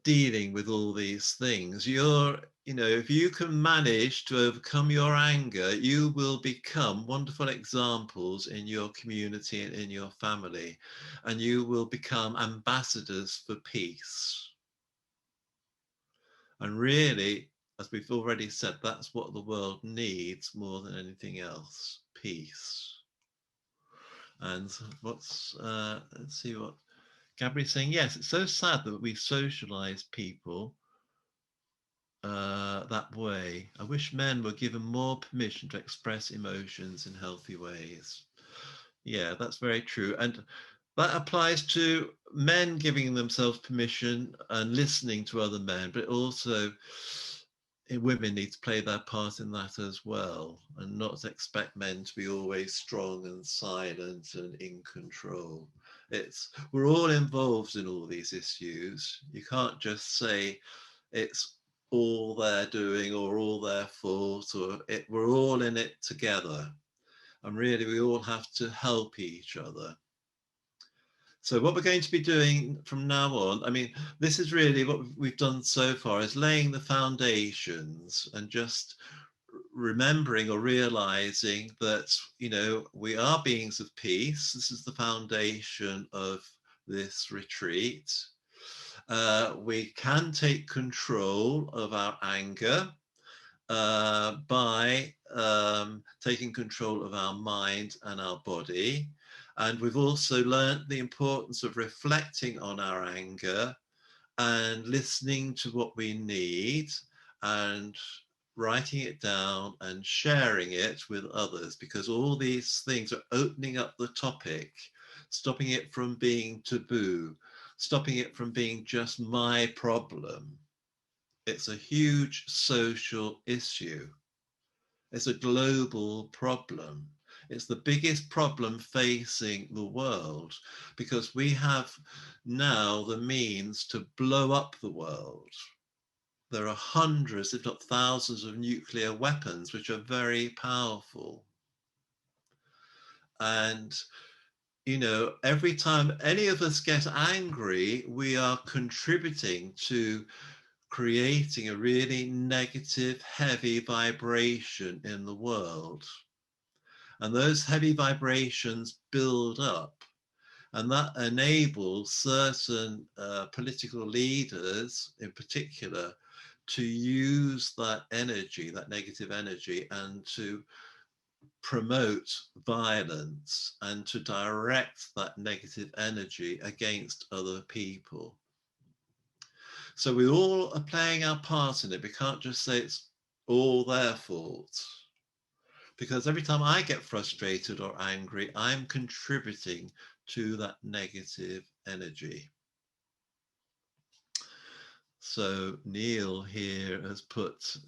dealing with all these things. If you can manage to overcome your anger, you will become wonderful examples in your community and in your family, and you will become ambassadors for peace. And really, as we've already said, that's what the world needs more than anything else, peace. And let's see what Gabri's saying. Yes, it's so sad that we socialize people that way. I wish men were given more permission to express emotions in healthy ways. Yeah, that's very true. And that applies to men giving themselves permission and listening to other men, but also women need to play their part in that as well, and not expect men to be always strong and silent and in control. We're all involved in all these issues. You can't just say it's all they're doing or all their fault, we're all in it together. And really, we all have to help each other. So what we're going to be doing from now on, this is really what we've done so far, is laying the foundations and just remembering or realizing that, we are beings of peace. This is the foundation of this retreat. We can take control of our anger by taking control of our mind and our body. And we've also learned the importance of reflecting on our anger and listening to what we need and writing it down and sharing it with others, because all these things are opening up the topic, stopping it from being taboo, stopping it from being just my problem. It's a huge social issue. It's a global problem. It's the biggest problem facing the world, because we have now the means to blow up the world. There are hundreds, if not thousands, of nuclear weapons, which are very powerful. And, you know, every time any of us get angry, we are contributing to creating a really negative, heavy vibration in the world. And those heavy vibrations build up. And that enables certain political leaders in particular to use that energy, that negative energy, and to promote violence and to direct that negative energy against other people. So we all are playing our part in it. We can't just say it's all their fault. Because every time I get frustrated or angry, I'm contributing to that negative energy. So Neil here has put,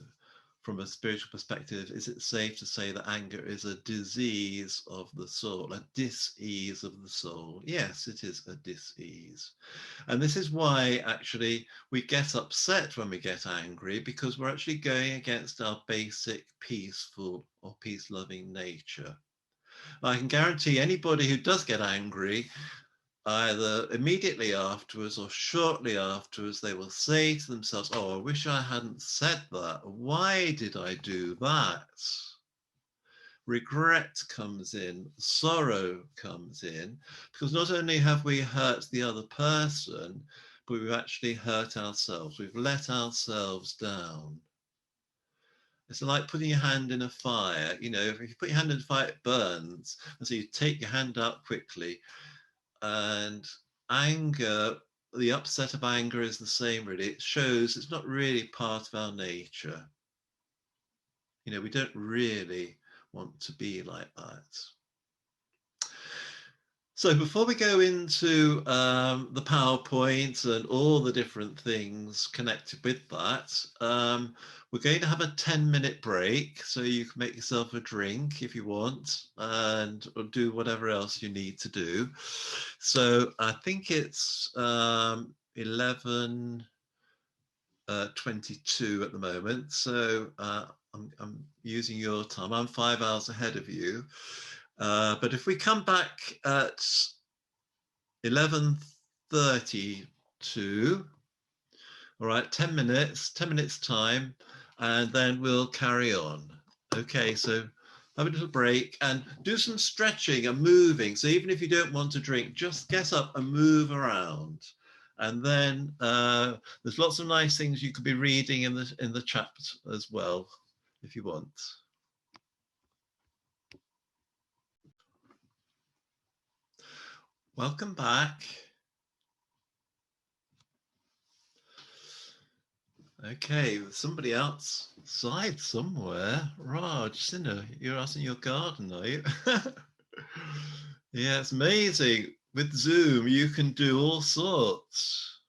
from a spiritual perspective, is it safe to say that anger is a disease of the soul, a dis-ease of the soul? Yes, it is a dis-ease. And this is why actually we get upset when we get angry, because we're actually going against our basic peaceful or peace-loving nature. I can guarantee anybody who does get angry, either immediately afterwards or shortly afterwards, they will say to themselves, oh, I wish I hadn't said that. Why did I do that? Regret comes in, sorrow comes in, because not only have we hurt the other person, but we've actually hurt ourselves. We've let ourselves down. It's like putting your hand in a fire. You know, if you put your hand in a fire, it burns. And so you take your hand out quickly. And anger, the upset of anger is the same, really. It shows it's not really part of our nature. You know, we don't really want to be like that. So before we go into the PowerPoint and all the different things connected with that, we're going to have a 10-minute break, so you can make yourself a drink if you want, and or do whatever else you need to do. So I think it's 11:22 at the moment. So I'm using your time. I'm 5 hours ahead of you. But if we come back at 11:32, all right, 10 minutes time, and then we'll carry on. Okay, so have a little break and do some stretching and moving. So even if you don't want to drink, just get up and move around. And then there's lots of nice things you could be reading in the chat as well, if you want. Welcome back. Okay, somebody outside somewhere. Raj, Sinner, you're out in your garden, are you? Yeah, it's amazing. With Zoom, you can do all sorts.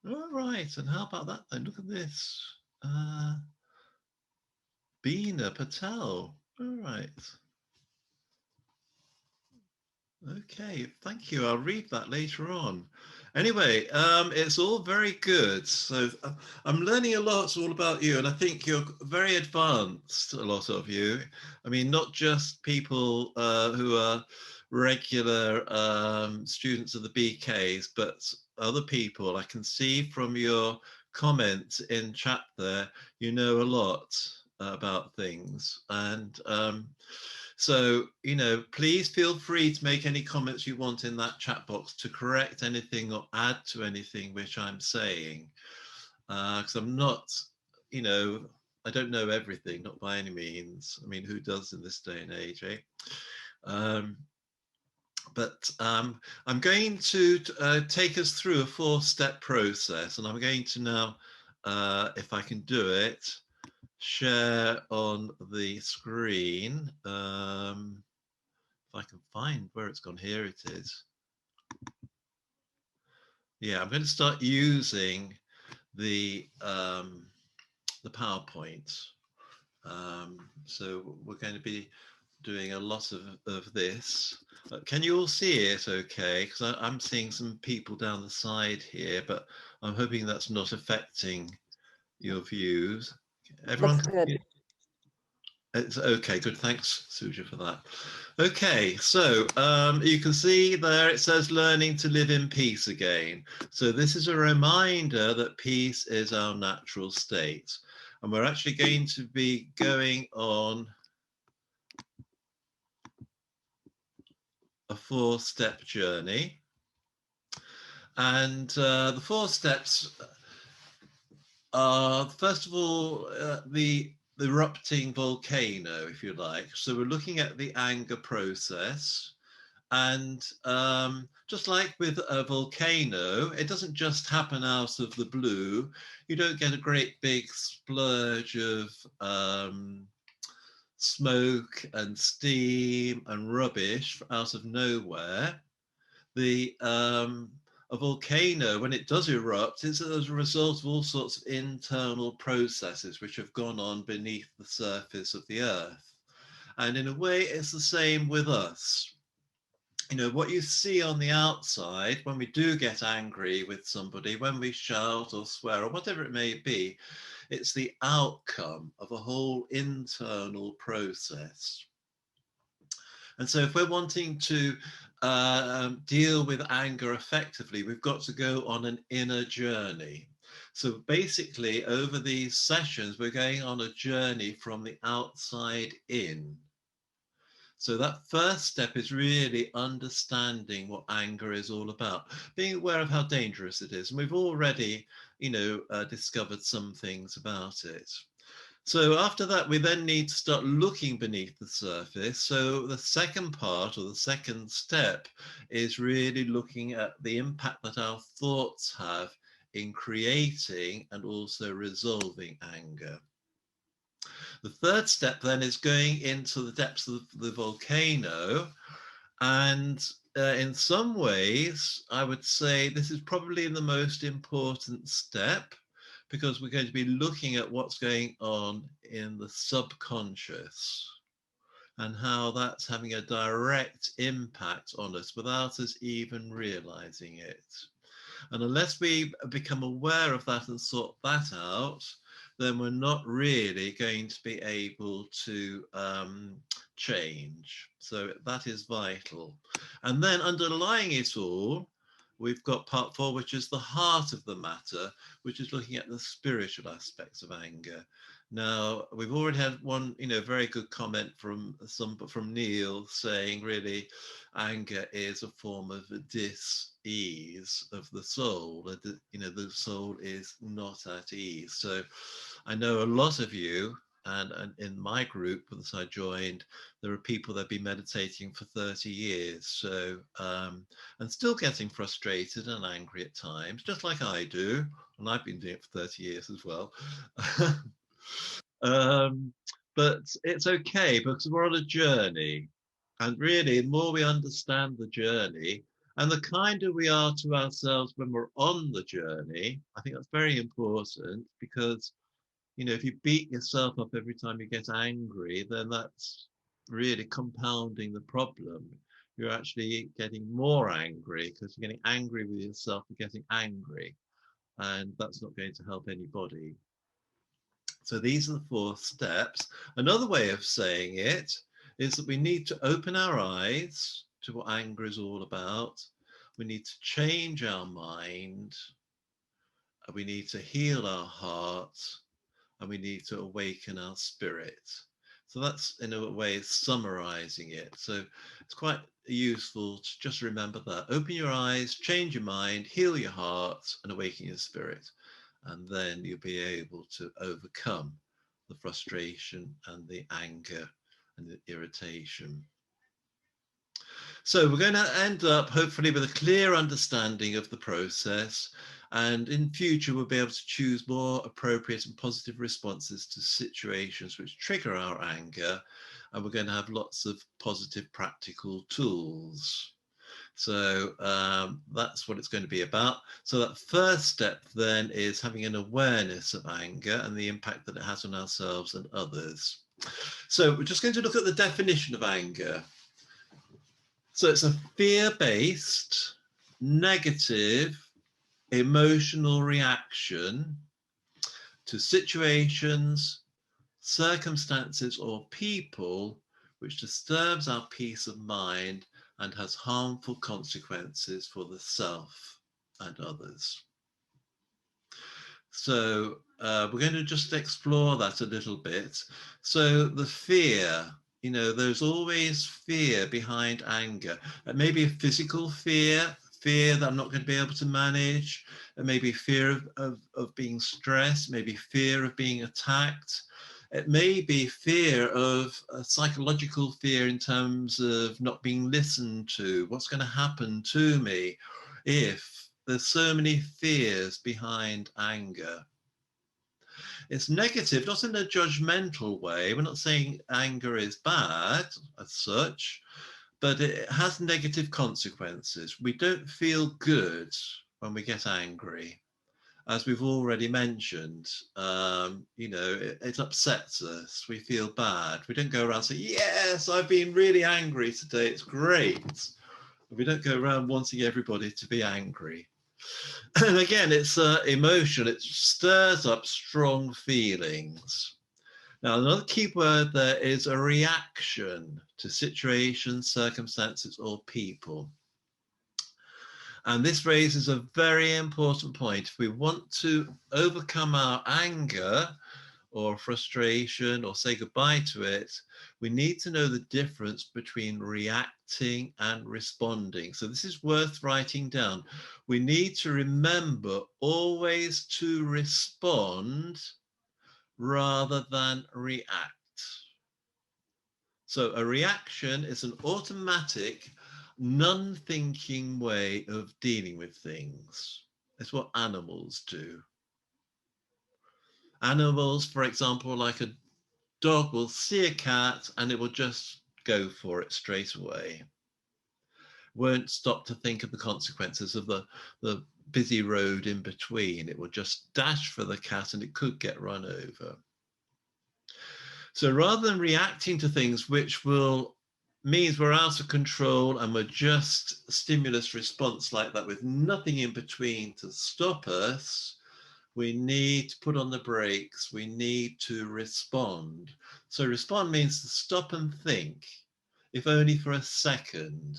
All right, and how about that then? Look at this. Beena Patel. All right. Okay, thank you. I'll read that later on. Anyway, it's all very good. So I'm learning a lot all about you, and I think you're very advanced, a lot of you. I mean, not just people who are regular students of the BKs, but other people. I can see from your comments in chat there, you know a lot about things. And so, you know, please feel free to make any comments you want in that chat box to correct anything or add to anything which I'm saying. Because I'm not, you know, I don't know everything, not by any means. I mean, who does in this day and age, eh? But I'm going to take us through a 4-step process, and I'm going to now, if I can do it, share on the screen. If I can find where it's gone, here it is. Yeah, I'm going to start using the PowerPoint. So we're going to be doing a lot of this. Can you all see it okay? Because I'm seeing some people down the side here, but I'm hoping that's not affecting your views. Everyone Looks good. It's okay, good. Thanks, Suja, for that. Okay, so you can see there it says learning to live in peace again. So this is a reminder that peace is our natural state. And we're actually going to be going on a 4-step journey. And the 4 steps are, first of all, the erupting volcano, if you like. So we're looking at the anger process. And just like with a volcano, it doesn't just happen out of the blue. You don't get a great big splurge of smoke and steam and rubbish out of nowhere. A volcano, when it does erupt, is as a result of all sorts of internal processes which have gone on beneath the surface of the earth. And in a way, it's the same with us. You know, what you see on the outside when we do get angry with somebody, when we shout or swear or whatever it may be, it's the outcome of a whole internal process. And so if we're wanting to deal with anger effectively, we've got to go on an inner journey. So basically, over these sessions, we're going on a journey from the outside in. So that first step is really understanding what anger is all about, being aware of how dangerous it is. And we've already, discovered some things about it. So after that, we then need to start looking beneath the surface. So the second part, or the second step, is really looking at the impact that our thoughts have in creating and also resolving anger. The third step then is going into the depths of the volcano. And in some ways, I would say this is probably the most important step, because we're going to be looking at what's going on in the subconscious and how that's having a direct impact on us without us even realizing it. And unless we become aware of that and sort that out, then we're not really going to be able to change. So that is vital. And then underlying it all, we've got part 4, which is the heart of the matter, which is looking at the spiritual aspects of anger. Now, we've already had one, very good comment from Neil, saying really anger is a form of dis-ease of the soul. The soul is not at ease. So I know a lot of you, and in my group that I joined, there are people that have been meditating for 30 years. So, and still getting frustrated and angry at times, just like I do. And I've been doing it for 30 years as well. But it's okay, because we're on a journey. And really, the more we understand the journey, and the kinder we are to ourselves when we're on the journey, I think that's very important, because if you beat yourself up every time you get angry, then that's really compounding the problem. You're actually getting more angry, because you're getting angry with yourself for getting angry, and that's not going to help anybody. So these are the 4 steps. Another way of saying it is that we need to open our eyes to what anger is all about. We need to change our mind. We need to heal our heart. And we need to awaken our spirit. So that's, in a way, summarizing it. So it's quite useful to just remember that. Open your eyes, change your mind, heal your heart, and awaken your spirit. And then you'll be able to overcome the frustration and the anger and the irritation. So we're going to end up hopefully with a clear understanding of the process, and in future we'll be able to choose more appropriate and positive responses to situations which trigger our anger, and we're going to have lots of positive practical tools. So that's what it's going to be about. So that first step then is having an awareness of anger and the impact that it has on ourselves and others. So we're just going to look at the definition of anger. So it's a fear-based, negative, emotional reaction to situations, circumstances, or people which disturbs our peace of mind and has harmful consequences for the self and others. So we're going to just explore that a little bit. So the fear, there's always fear behind anger. It may be a physical fear that I'm not going to be able to manage. It may be fear of being stressed, maybe fear of being attacked. It may be fear of a psychological fear in terms of not being listened to. What's going to happen to me if there's so many fears behind anger? It's negative, not in a judgmental way. We're not saying anger is bad as such, but it has negative consequences. We don't feel good when we get angry. As we've already mentioned, it upsets us. We feel bad. We don't go around saying, yes, I've been really angry today. It's great. We don't go around wanting everybody to be angry. And again, it's emotion. It stirs up strong feelings. Now, another key word there is a reaction to situations, circumstances, or people. And this raises a very important point. If we want to overcome our anger or frustration or say goodbye to it, we need to know the difference between reacting and responding. So this is worth writing down. We need to remember always to respond rather than react. So a reaction is an automatic, non-thinking way of dealing with things. It's what animals do. Animals, for example, like a dog will see a cat and it will just go for it straight away. Won't stop to think of the consequences of the busy road in between. It will just dash for the cat and it could get run over. So rather than reacting to things which means we're out of control and we're just stimulus response like that with nothing in between to stop us, we need to put on the brakes. We need to respond. So respond means to stop and think, if only for a second.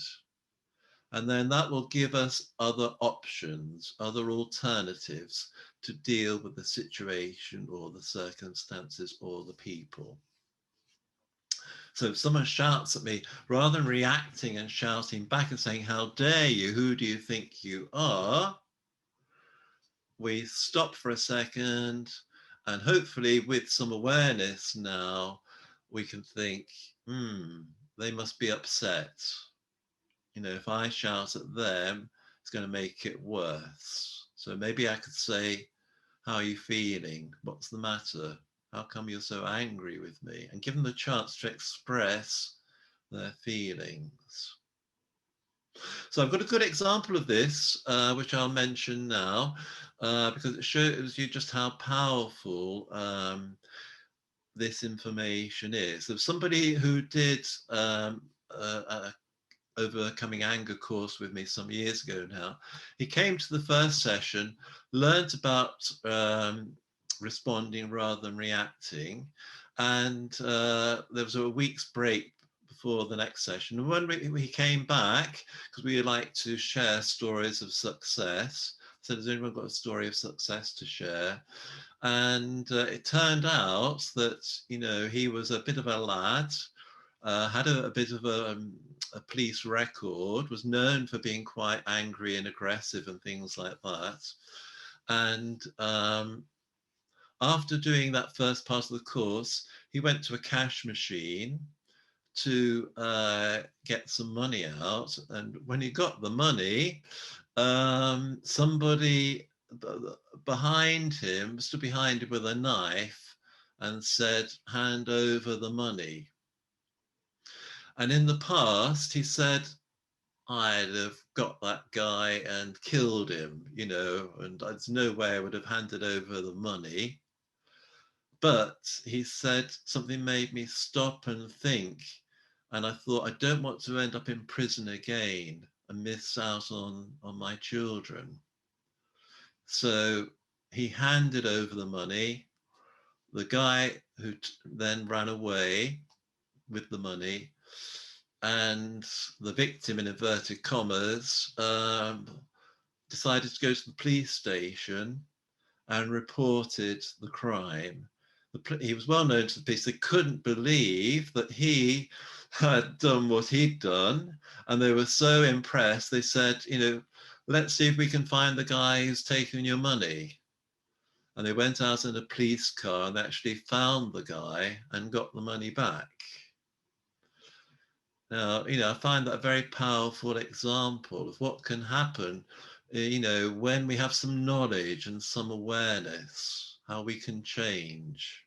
And then that will give us other options, other alternatives to deal with the situation or the circumstances or the people. So if someone shouts at me, rather than reacting and shouting back and saying, how dare you, who do you think you are? We stop for a second, and hopefully with some awareness now, we can think, they must be upset. If I shout at them, it's going to make it worse. So maybe I could say, how are you feeling? What's the matter? How come you're so angry with me? And give them the chance to express their feelings. So I've got a good example of this, which I'll mention now, because it shows you just how powerful this information is. There's somebody who did a overcoming anger course with me some years ago now. He came to the first session, learned about responding rather than reacting, and there was a week's break before the next session. And when he came back, because we like to share stories of success, so has anyone got a story of success to share? And it turned out that, he was a bit of a lad, had a bit of a police record, was known for being quite angry and aggressive and things like that. And after doing that first part of the course, he went to a cash machine, to get some money out. And when he got the money, somebody behind him stood behind him with a knife and said, "Hand over the money." And in the past, he said, "I'd have got that guy and killed him, you know, and there's no way I would have handed over the money." But he said, something made me stop and think. And I thought, I don't want to end up in prison again and miss out on my children. So he handed over the money. The guy who then ran away with the money, and the victim, in inverted commas, decided to go to the police station and reported the crime. He was well known to the police. They couldn't believe that he had done what he'd done, and they were so impressed. They said, you know, let's see if we can find the guy who's taken your money. And they went out in a police car and actually found the guy and got the money back. Now, you know, I find that a very powerful example of what can happen, you know, when we have some knowledge and some awareness, how we can change.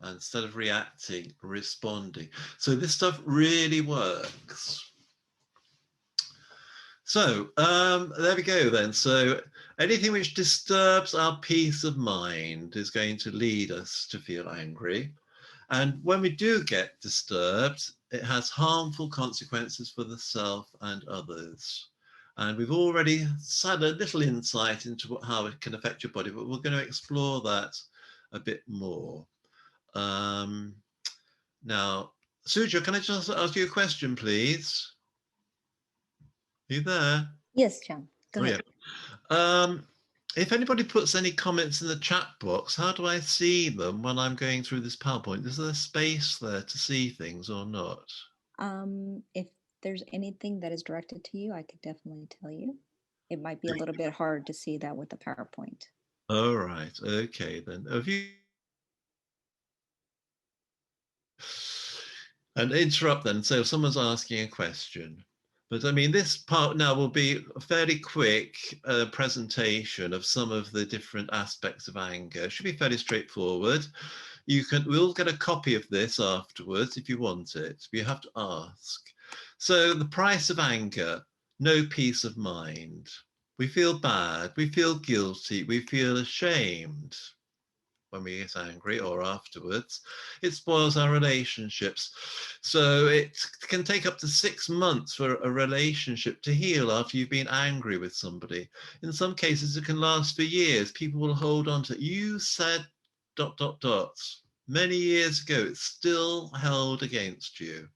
And instead of reacting, responding. So this stuff really works. So there we go then. So anything which disturbs our peace of mind is going to lead us to feel angry. And when we do get disturbed, it has harmful consequences for the self and others. And we've already had a little insight into how it can affect your body, but we're going to explore that a bit more. Now, Suja, can I just ask you a question, please? Are you there? Yes, John. Go Oh, ahead. yeah. If anybody puts any comments in the chat box, how do I see them when I'm going through this PowerPoint? Is there space there to see things or not? If there's anything that is directed to you, I could definitely tell you. It might be a little bit hard to see that with the PowerPoint. All right. Okay, then. Have you... And interrupt then. So if someone's asking a question. But I mean, this part now will be a fairly quick presentation of some of the different aspects of anger. It should be fairly straightforward. We'll get a copy of this afterwards if you want it. You have to ask. So the price of anger, no peace of mind. We feel bad, we feel guilty, we feel ashamed when we get angry or afterwards. It spoils our relationships. So it can take up to 6 months for a relationship to heal after you've been angry with somebody. In some cases, it can last for years. People will hold on to, you said ... Many years ago, it's still held against you.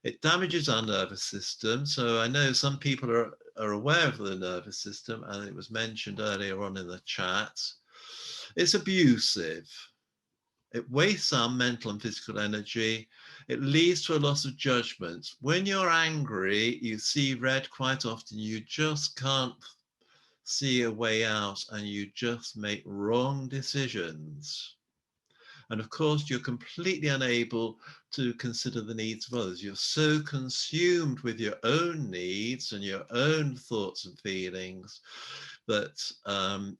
It damages our nervous system. So I know some people are aware of the nervous system, and it was mentioned earlier on in the chat. It's abusive. It wastes our mental and physical energy. It leads to a loss of judgment. When you're angry, you see red quite often. You just can't see a way out, and you just make wrong decisions. And of course, you're completely unable to consider the needs of others. You're so consumed with your own needs and your own thoughts and feelings that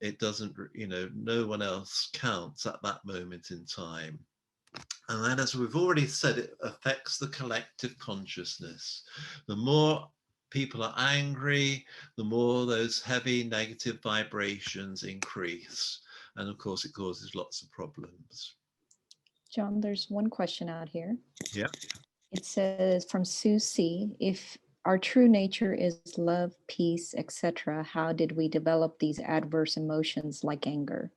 it doesn't, you know, no one else counts at that moment in time. And then, as we've already said, it affects the collective consciousness. The more people are angry, the more those heavy negative vibrations increase. And of course, it causes lots of problems. John, there's one question out here. Yeah. It says from Sue C, if our true nature is love, peace, etc., how did we develop these adverse emotions like anger?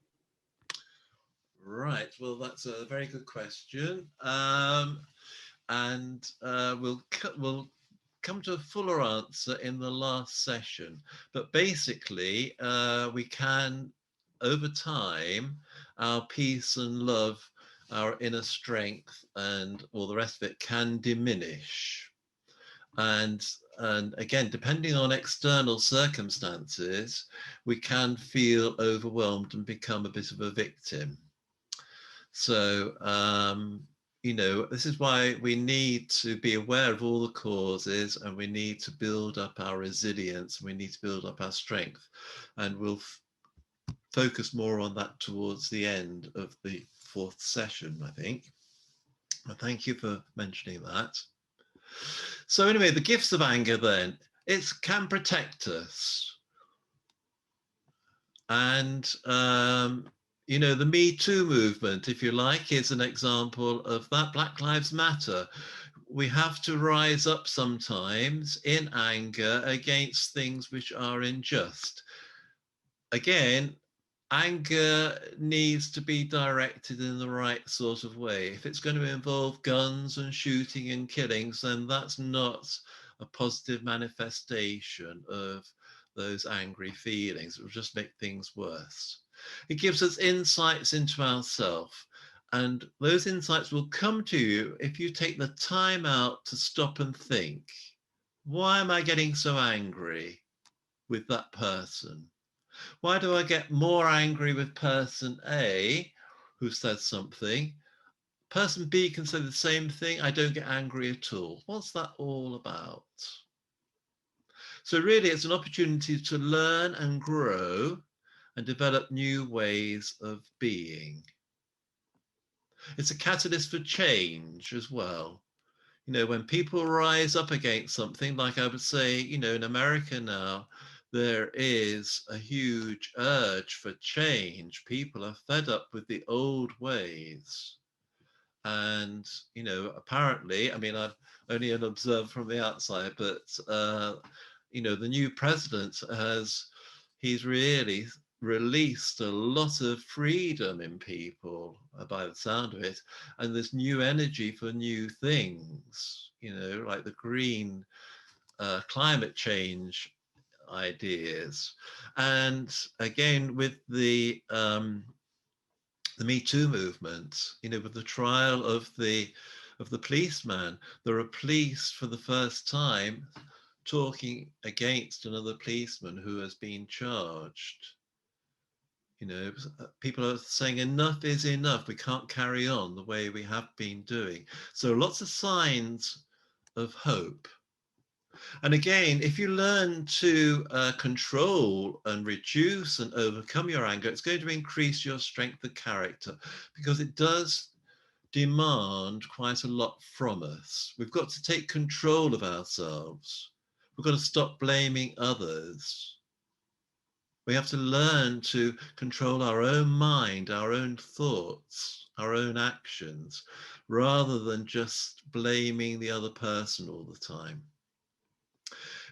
Right. Well, that's a very good question. And we'll come to a fuller answer in the last session. But basically, we can, over time, our peace and love, our inner strength, and all the rest of it can diminish. And again, depending on external circumstances, we can feel overwhelmed and become a bit of a victim. So, this is why we need to be aware of all the causes, and we need to build up our resilience, and we need to build up our strength. And we'll focus more on that towards the end of the 4th session, I think. But thank you for mentioning that. So anyway, the gifts of anger then, it can protect us. And, the Me Too movement, if you like, is an example of that. Black Lives Matter. We have to rise up sometimes in anger against things which are unjust. Again, anger needs to be directed in the right sort of way. If it's going to involve guns and shooting and killings, then that's not a positive manifestation of those angry feelings. It will just make things worse. It gives us insights into ourselves, and those insights will come to you if you take the time out to stop and think, why am I getting so angry with that person? Why do I get more angry with person A who says something? Person B can say the same thing. I don't get angry at all. What's that all about? So really, it's an opportunity to learn and grow and develop new ways of being. It's a catalyst for change as well. When people rise up against something, like I would say, in America now, there is a huge urge for change. People are fed up with the old ways. And, apparently, I mean, I've only observed from the outside, but, the new president he's really released a lot of freedom in people, by the sound of it, and there's new energy for new things, like the green climate change ideas. And again, with the Me Too movement, with the trial of the policeman, there are police for the first time talking against another policeman who has been charged. People are saying enough is enough. We can't carry on the way we have been doing. So lots of signs of hope. And again, if you learn to control and reduce and overcome your anger, it's going to increase your strength of character, because it does demand quite a lot from us. We've got to take control of ourselves. We've got to stop blaming others. We have to learn to control our own mind, our own thoughts, our own actions, rather than just blaming the other person all the time.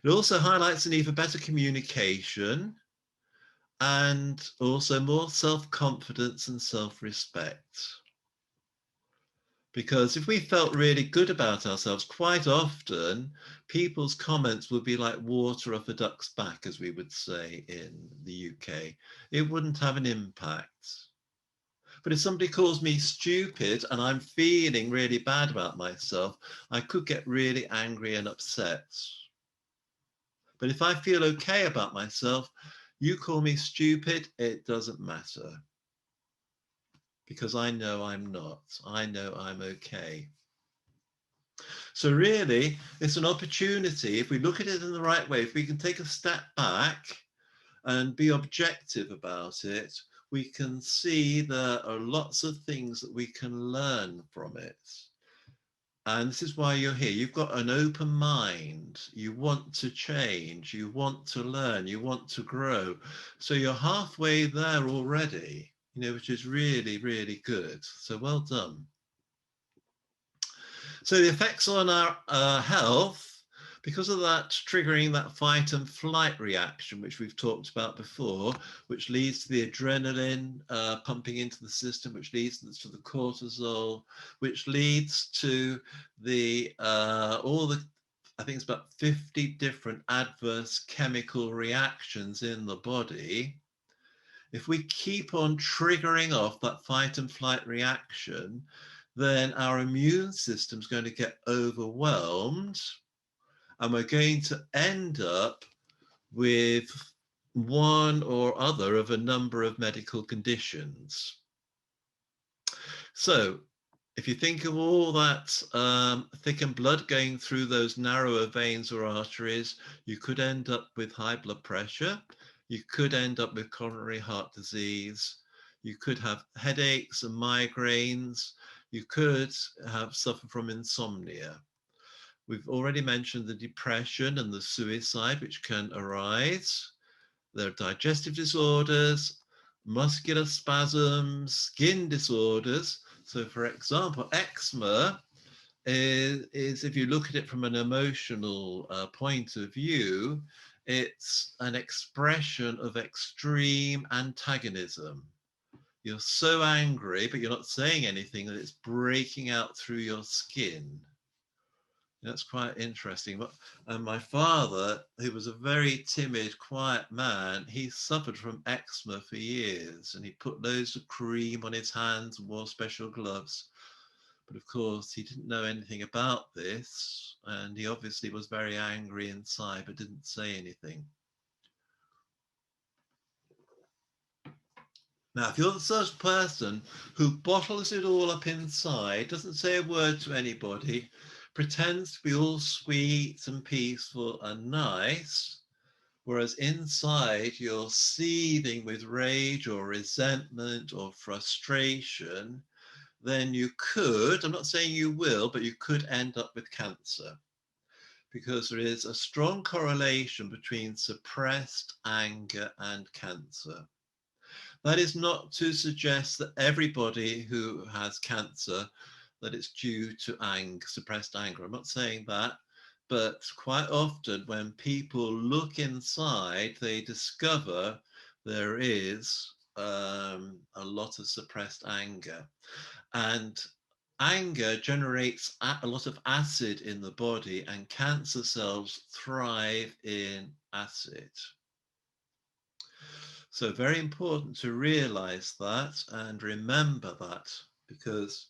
It also highlights a need for better communication and also more self-confidence and self-respect. Because if we felt really good about ourselves, quite often people's comments would be like water off a duck's back, as we would say in the UK. It wouldn't have an impact. But if somebody calls me stupid and I'm feeling really bad about myself, I could get really angry and upset. But if I feel okay about myself, you call me stupid, it doesn't matter. Because I know I'm not. I know I'm okay. So really, it's an opportunity, if we look at it in the right way, if we can take a step back and be objective about it, we can see there are lots of things that we can learn from it. And this is why you're here. You've got an open mind. You want to change. You want to learn. You want to grow. So you're halfway there already, which is really, really good. So well done. So the effects on our health, because of that triggering that fight and flight reaction, which we've talked about before, which leads to the adrenaline pumping into the system, which leads to the cortisol, which leads to the I think it's about 50 different adverse chemical reactions in the body. If we keep on triggering off that fight and flight reaction, then our immune system is going to get overwhelmed, and we're going to end up with one or other of a number of medical conditions. So If you think of all that thickened blood going through those narrower veins or arteries, you could end up with high blood pressure. You could end up with coronary heart disease. You could have headaches and migraines. You could have suffer from insomnia. We've already mentioned the depression and the suicide which can arise. There are digestive disorders, muscular spasms, skin disorders. So, for example, eczema is if you look at it from an emotional point of view, it's an expression of extreme antagonism. You're so angry, but you're not saying anything, that it's breaking out through your skin. That's quite interesting. And my father, who was a very timid, quiet man, he suffered from eczema for years, and he put loads of cream on his hands and wore special gloves. But of course, he didn't know anything about this, and he obviously was very angry inside, but didn't say anything. Now, if you're the sort of person who bottles it all up inside, doesn't say a word to anybody, pretends to be all sweet and peaceful and nice, whereas inside you're seething with rage or resentment or frustration, then you could, I'm not saying you will, but you could end up with cancer, because there is a strong correlation between suppressed anger and cancer. That is not to suggest that everybody who has cancer, that it's due to suppressed anger. I'm not saying that, but quite often when people look inside, they discover there is a lot of suppressed anger. And anger generates a lot of acid in the body, and cancer cells thrive in acid. So very important to realize that and remember that, because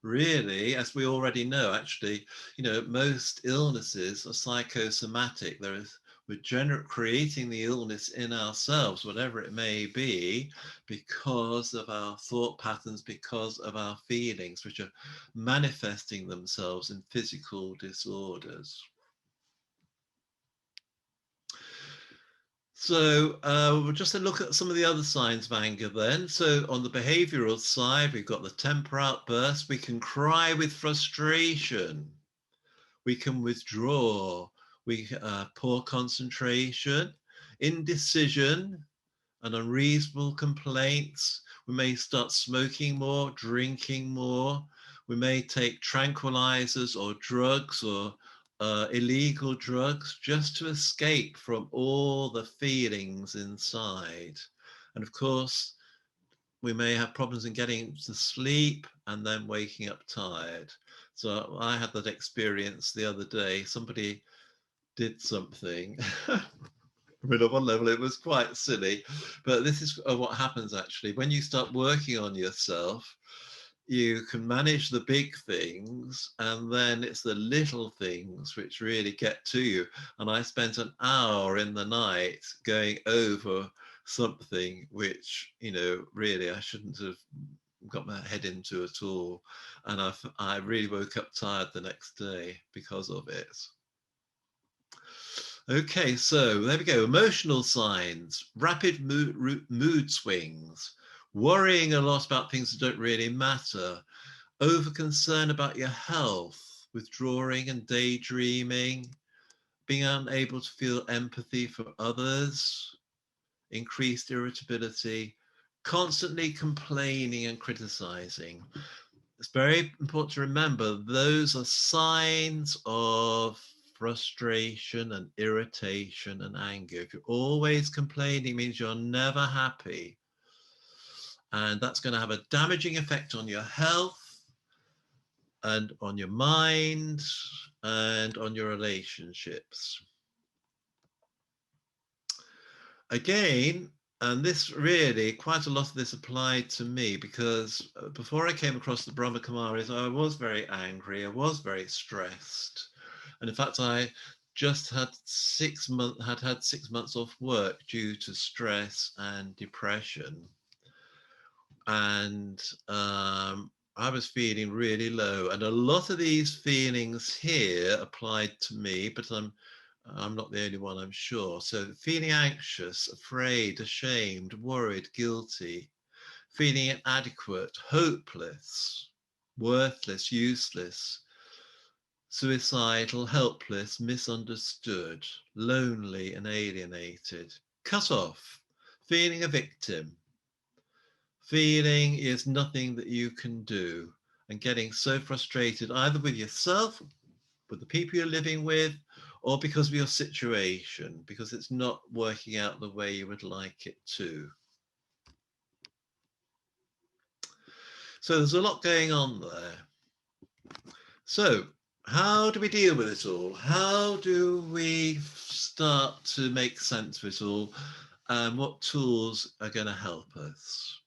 really, as we already know, actually, most illnesses are psychosomatic. We're creating the illness in ourselves, whatever it may be, because of our thought patterns, because of our feelings, which are manifesting themselves in physical disorders. So we'll just look at some of the other signs of anger then. So on the behavioral side, we've got the temper outburst. We can cry with frustration. We can withdraw. We poor concentration, indecision, and unreasonable complaints. We may start smoking more, drinking more. We may take tranquilizers or drugs or illegal drugs just to escape from all the feelings inside. And of course, we may have problems in getting to sleep and then waking up tired. So I had that experience the other day. Somebody did something. I mean, on one level, it was quite silly, but this is what happens actually. When you start working on yourself, you can manage the big things, and then it's the little things which really get to you. And I spent an hour in the night going over something which, really I shouldn't have got my head into at all. And I really woke up tired the next day because of it. Okay, so there we go. Emotional signs, rapid mood swings, worrying a lot about things that don't really matter, over concern about your health, withdrawing and daydreaming, being unable to feel empathy for others, increased irritability, constantly complaining and criticizing. It's very important to remember those are signs of frustration and irritation and anger. If you're always complaining, it means you're never happy. And that's going to have a damaging effect on your health and on your mind and on your relationships. Again, and this really, quite a lot of this applied to me, because before I came across the Brahma Kumaris, I was very angry, I was very stressed. And in fact, I just had 6 months, had 6 months off work due to stress and depression. And I was feeling really low, and a lot of these feelings here applied to me, but I'm not the only one, I'm sure. So feeling anxious, afraid, ashamed, worried, guilty, feeling inadequate, hopeless, worthless, useless, suicidal, helpless, misunderstood, lonely and alienated, cut off, feeling a victim, feeling is nothing that you can do, and getting so frustrated either with yourself, with the people you're living with, or because of your situation, because it's not working out the way you would like it to. So there's a lot going on there. So how do we deal with it all? How do we start to make sense of it all? And what tools are going to help us?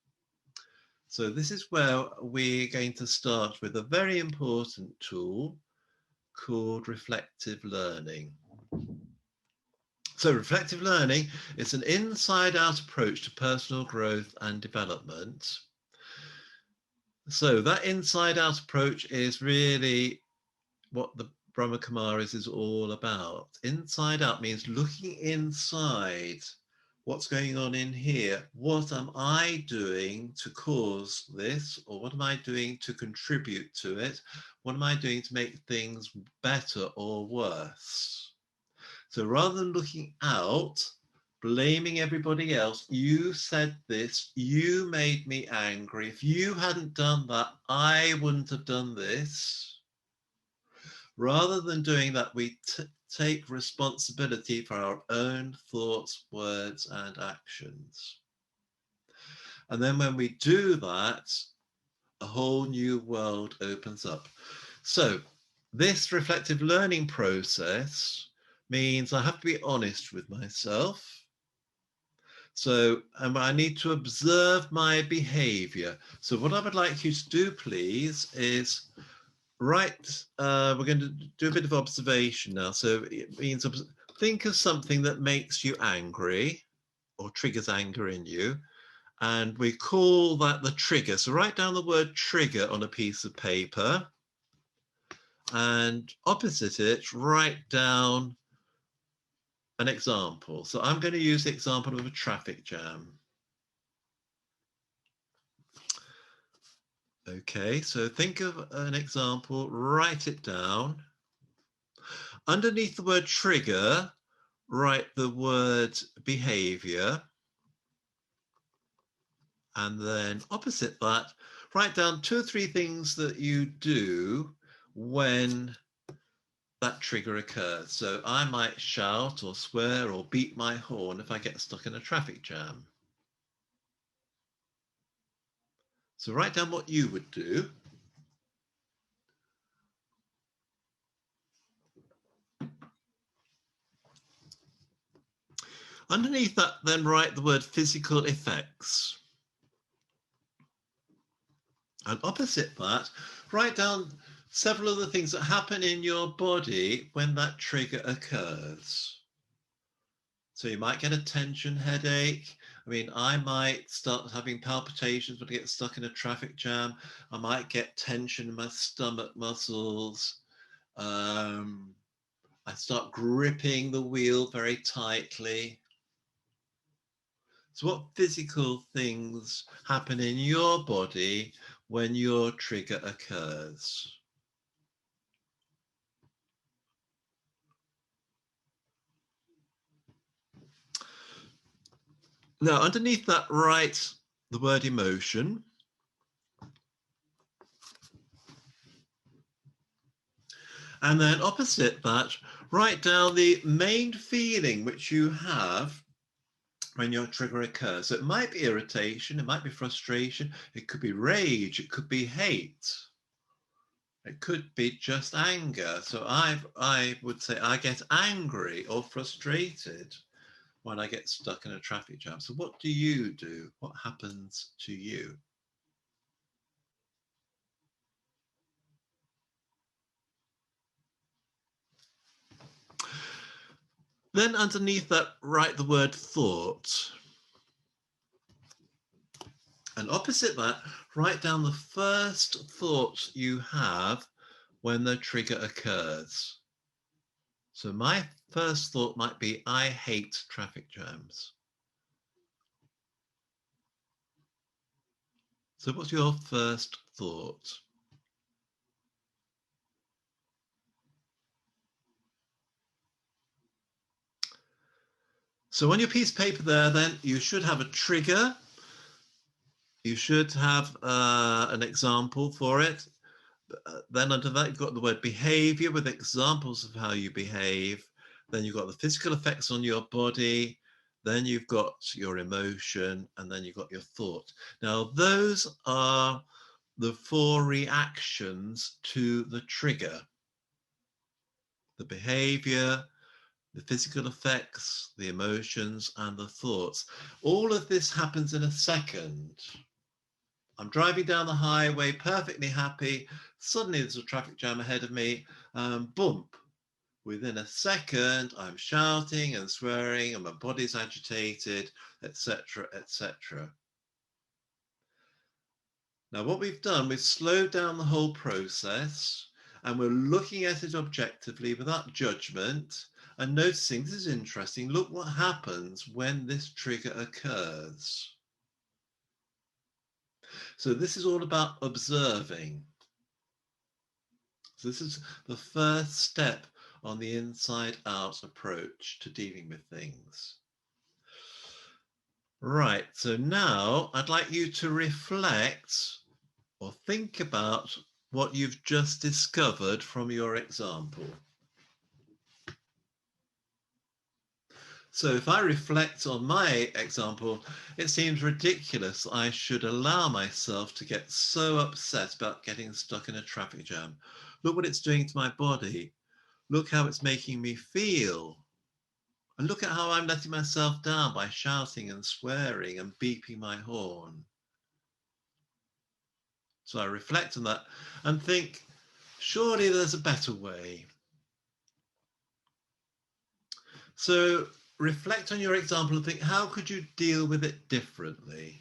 So this is where we're going to start with a very important tool called reflective learning. So reflective learning is an inside-out approach to personal growth and development. So that inside-out approach is really what the Brahma Kumaris is all about. Inside out means looking inside. What's going on in here? What am I doing to cause this? Or what am I doing to contribute to it? What am I doing to make things better or worse? So rather than looking out, blaming everybody else, you said this, you made me angry. If you hadn't done that, I wouldn't have done this. Rather than doing that, we take responsibility for our own thoughts, words, and actions. And then when we do that, a whole new world opens up. So this reflective learning process means I have to be honest with myself. So I need to observe my behavior. So what I would like you to do, please, is right, we're going to do a bit of observation now. So it means think of something that makes you angry or triggers anger in you, and we call that the trigger. So write down the word trigger on a piece of paper, and opposite it, write down an example. So I'm going to use the example of a traffic jam. Okay, so think of an example, write it down. Underneath the word trigger, write the word behavior. And then opposite that, write down 2 or 3 things that you do when that trigger occurs. So I might shout or swear or beat my horn if I get stuck in a traffic jam. So write down what you would do. Underneath that, then write the word physical effects. And opposite that, write down several of the things that happen in your body when that trigger occurs. So you might get a tension headache. I mean, I might start having palpitations when I get stuck in a traffic jam. I might get tension in my stomach muscles. I start gripping the wheel very tightly. So what physical things happen in your body when your trigger occurs? Now, underneath that, write the word emotion. And then opposite that, write down the main feeling which you have when your trigger occurs. So it might be irritation, it might be frustration, it could be rage, it could be hate. It could be just anger. So I would say I get angry or frustrated when I get stuck in a traffic jam. So what do you do? What happens to you? Then underneath that, write the word thought. And opposite that, write down the first thought you have when the trigger occurs. So my first thought might be, I hate traffic jams. So what's your first thought? So on your piece of paper there, then you should have a trigger. You should have an example for it. Then under that, you've got the word behavior with examples of how you behave. Then you've got the physical effects on your body. Then you've got your emotion, and then you've got your thought. Now, those are the 4 reactions to the trigger: the behavior, the physical effects, the emotions, and the thoughts. All of this happens in a second. I'm driving down the highway, perfectly happy. Suddenly there's a traffic jam ahead of me. Bump. Within a second, I'm shouting and swearing, and my body's agitated, etc., etc. Now, what we've done, we've slowed down the whole process, and we're looking at it objectively without judgment and noticing, this is interesting, look what happens when this trigger occurs. So this is all about observing. So this is the first step on the inside out approach to dealing with things. Right, so now I'd like you to reflect or think about what you've just discovered from your example. So if I reflect on my example, it seems ridiculous I should allow myself to get so upset about getting stuck in a traffic jam. Look what it's doing to my body. Look how it's making me feel. And look at how I'm letting myself down by shouting and swearing and beeping my horn. So I reflect on that and think, surely there's a better way. So reflect on your example and think, how could you deal with it differently?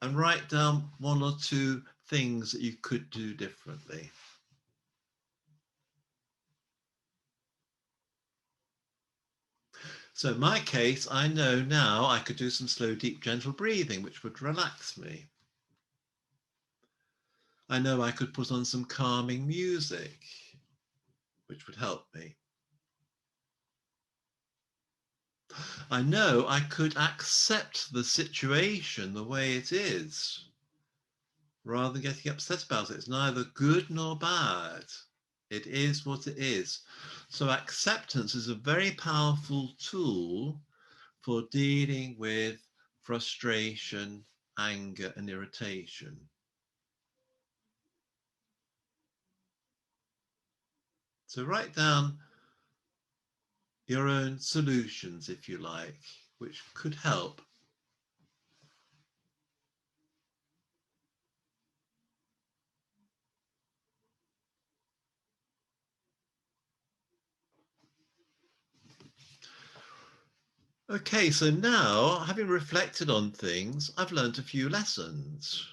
And write down 1 or 2 things that you could do differently. So in my case, I know now I could do some slow, deep, gentle breathing, which would relax me. I know I could put on some calming music, which would help me. I know I could accept the situation the way it is, rather than getting upset about it. It's neither good nor bad. It is what it is. So acceptance is a very powerful tool for dealing with frustration, anger, and irritation. So write down your own solutions, if you like, which could help. Okay, so now, having reflected on things, I've learned a few lessons.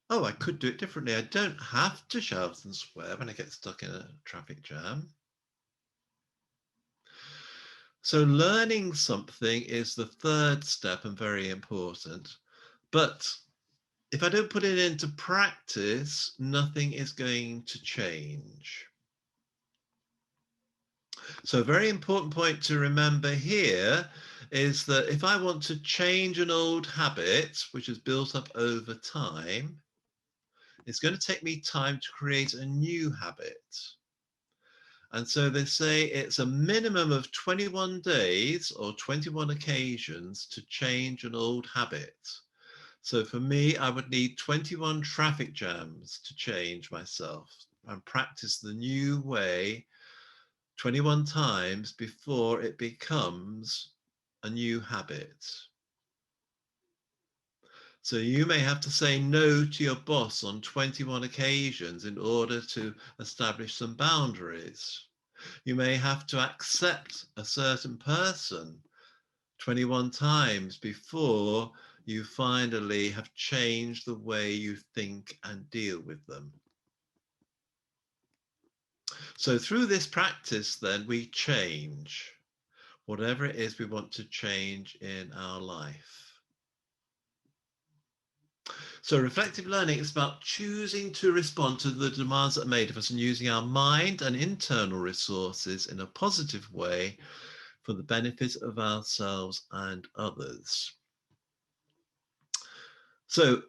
Oh, I could do it differently. I don't have to shout and swear when I get stuck in a traffic jam. So learning something is the 3rd step and very important. But if I don't put it into practice, nothing is going to change. So a very important point to remember here is that if I want to change an old habit, which is built up over time, it's going to take me time to create a new habit. And so they say it's a minimum of 21 days or 21 occasions to change an old habit. So for me, I would need 21 traffic jams to change myself and practice the new way 21 times before it becomes a new habit. So you may have to say no to your boss on 21 occasions in order to establish some boundaries. You may have to accept a certain person 21 times before you finally have changed the way you think and deal with them. So through this practice, then, we change whatever it is we want to change in our life. So reflective learning is about choosing to respond to the demands that are made of us and using our mind and internal resources in a positive way for the benefit of ourselves and others. So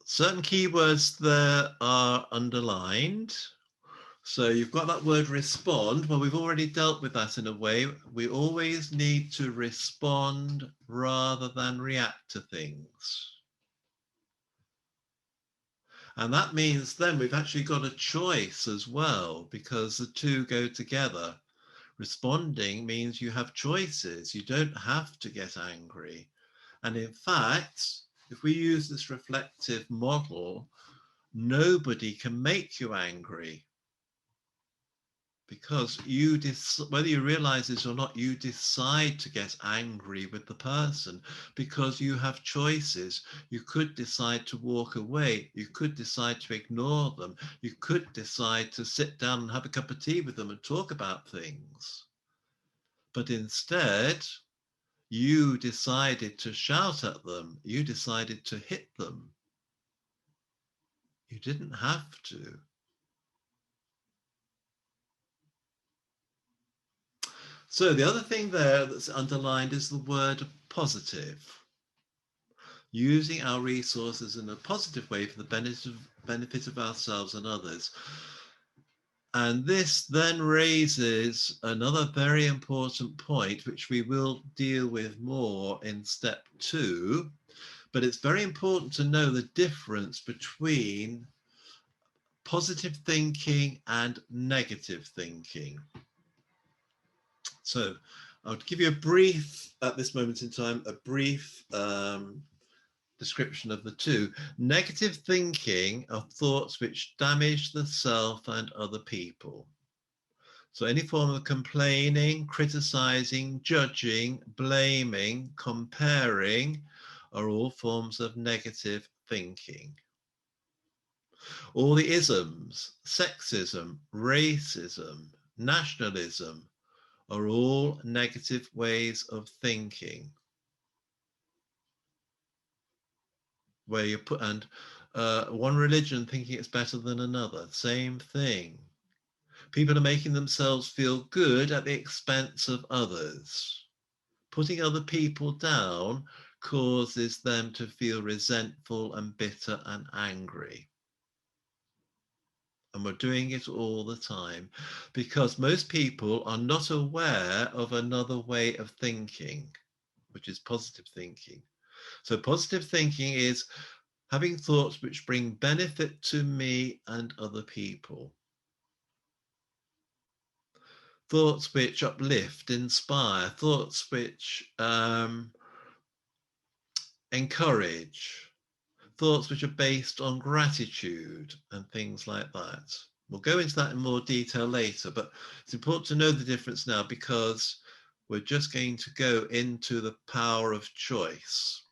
certain keywords there are underlined. So you've got that word respond. Well, we've already dealt with that in a way. We always need to respond rather than react to things. And that means then we've actually got a choice as well, because the two go together. Responding means you have choices. You don't have to get angry. And in fact, if we use this reflective model, nobody can make you angry, because whether you realize this or not, you decide to get angry with the person because you have choices. You could decide to walk away. You could decide to ignore them. You could decide to sit down and have a cup of tea with them and talk about things. But instead, you decided to shout at them. You decided to hit them. You didn't have to. So the other thing there that's underlined is the word positive. Using our resources in a positive way for the benefit of ourselves and others. And this then raises another very important point, which we will deal with more in step 2. But it's very important to know the difference between positive thinking and negative thinking. So I'll give you a brief, at this moment in time, a brief description of the two. Negative thinking are thoughts which damage the self and other people. So any form of complaining, criticizing, judging, blaming, comparing are all forms of negative thinking. All the isms, sexism, racism, nationalism, are all negative ways of thinking. Where you put, and one religion thinking it's better than another, same thing. People are making themselves feel good at the expense of others. Putting other people down causes them to feel resentful and bitter and angry. And we're doing it all the time because most people are not aware of another way of thinking, which is positive thinking. So positive thinking is having thoughts which bring benefit to me and other people. Thoughts which uplift, inspire, thoughts which encourage, thoughts which are based on gratitude and things like that. We'll go into that in more detail later, but it's important to know the difference now because we're just going to go into the power of choice.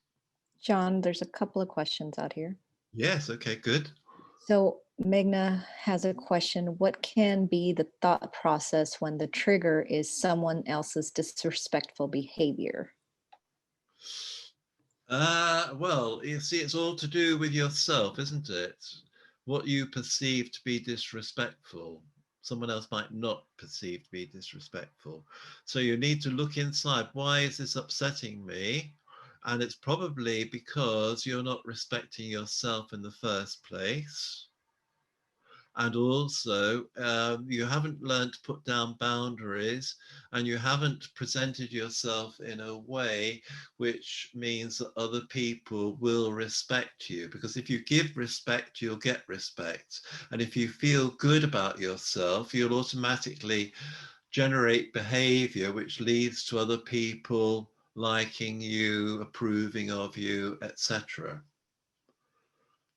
John, there's a couple of questions out here. Yes, okay, good. So Megna has a question. What can be the thought process when the trigger is someone else's disrespectful behavior? Well, you see, it's all to do with yourself, isn't it? What you perceive to be disrespectful, someone else might not perceive to be disrespectful. So you need to look inside. Why is this upsetting me? And it's probably because you're not respecting yourself in the first place. And also, you haven't learned to put down boundaries, and you haven't presented yourself in a way which means that other people will respect you. Because if you give respect, you'll get respect. And if you feel good about yourself, you'll automatically generate behavior which leads to other people liking you, approving of you, etc.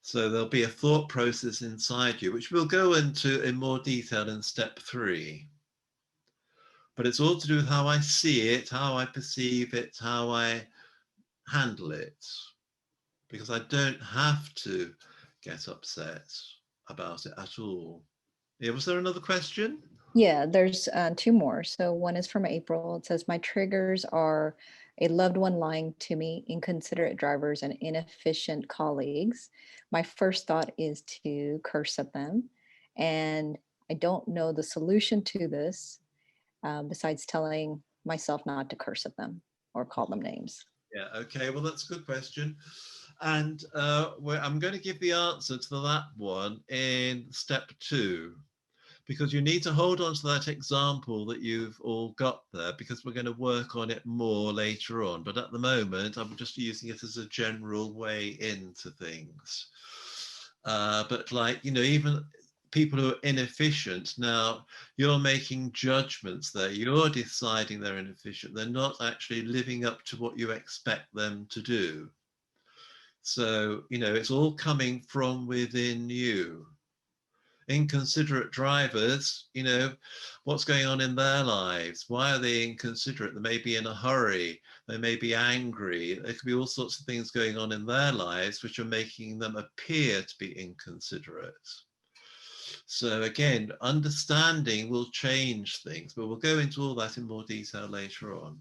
So there'll be a thought process inside you, which we'll go into in more detail in step 3. But it's all to do with how I see it, how I perceive it, how I handle it. because I don't have to get upset about it at all. Yeah, was there another question? Yeah, there's two more. So one is from April. It says, my triggers are a loved one lying to me, inconsiderate drivers, and inefficient colleagues. My first thought is to curse at them. And I don't know the solution to this besides telling myself not to curse at them or call them names. Yeah, okay, well, that's a good question. And I'm going to give the answer to that one in step 2, because you need to hold on to that example that you've all got there, because we're going to work on it more later on. But at the moment, I'm just using it as a general way into things. But like, even people who are inefficient, now you're making judgments there. You're deciding they're inefficient. They're not actually living up to what you expect them to do. So, it's all coming from within you. Inconsiderate drivers, what's going on in their lives? Why are they inconsiderate? They may be in a hurry, they may be angry, there could be all sorts of things going on in their lives which are making them appear to be inconsiderate. So again, understanding will change things, but we'll go into all that in more detail later on.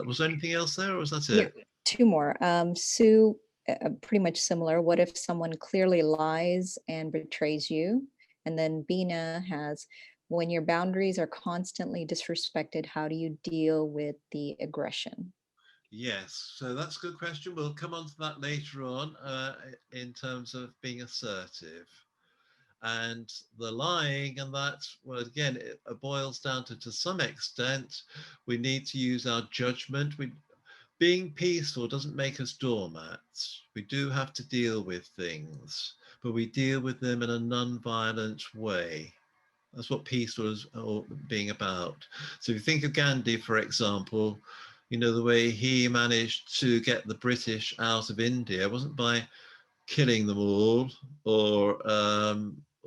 Was there anything else there, or was that Yeah, it? two more. Sue, pretty much similar. What if someone clearly lies and betrays you? And then Bina has, when your boundaries are constantly disrespected, how do you deal with the aggression? Yes, so that's a good question. We'll come on to that later on in terms of being assertive. And the lying, and that, well, again, it boils down to some extent, we need to use our judgment. Being peaceful doesn't make us doormats. We do have to deal with things, but we deal with them in a non-violent way. That's what peaceful is all being about. So if you think of Gandhi, for example, the way he managed to get the British out of India wasn't by killing them all or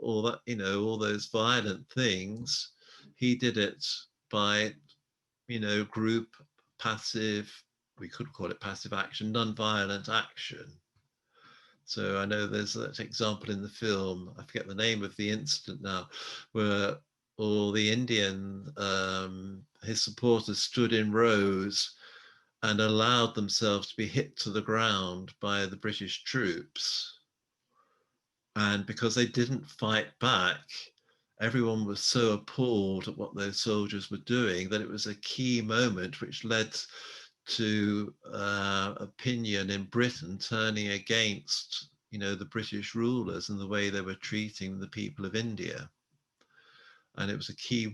all that, all those violent things. He did it by, group passive, we could call it passive action, non-violent action. So I know there's that example in the film, I forget the name of the incident now, where all the Indian, his supporters stood in rows and allowed themselves to be hit to the ground by the British troops. And because they didn't fight back, everyone was so appalled at what those soldiers were doing that it was a key moment which led to opinion in Britain turning against, the British rulers and the way they were treating the people of India. And it was a key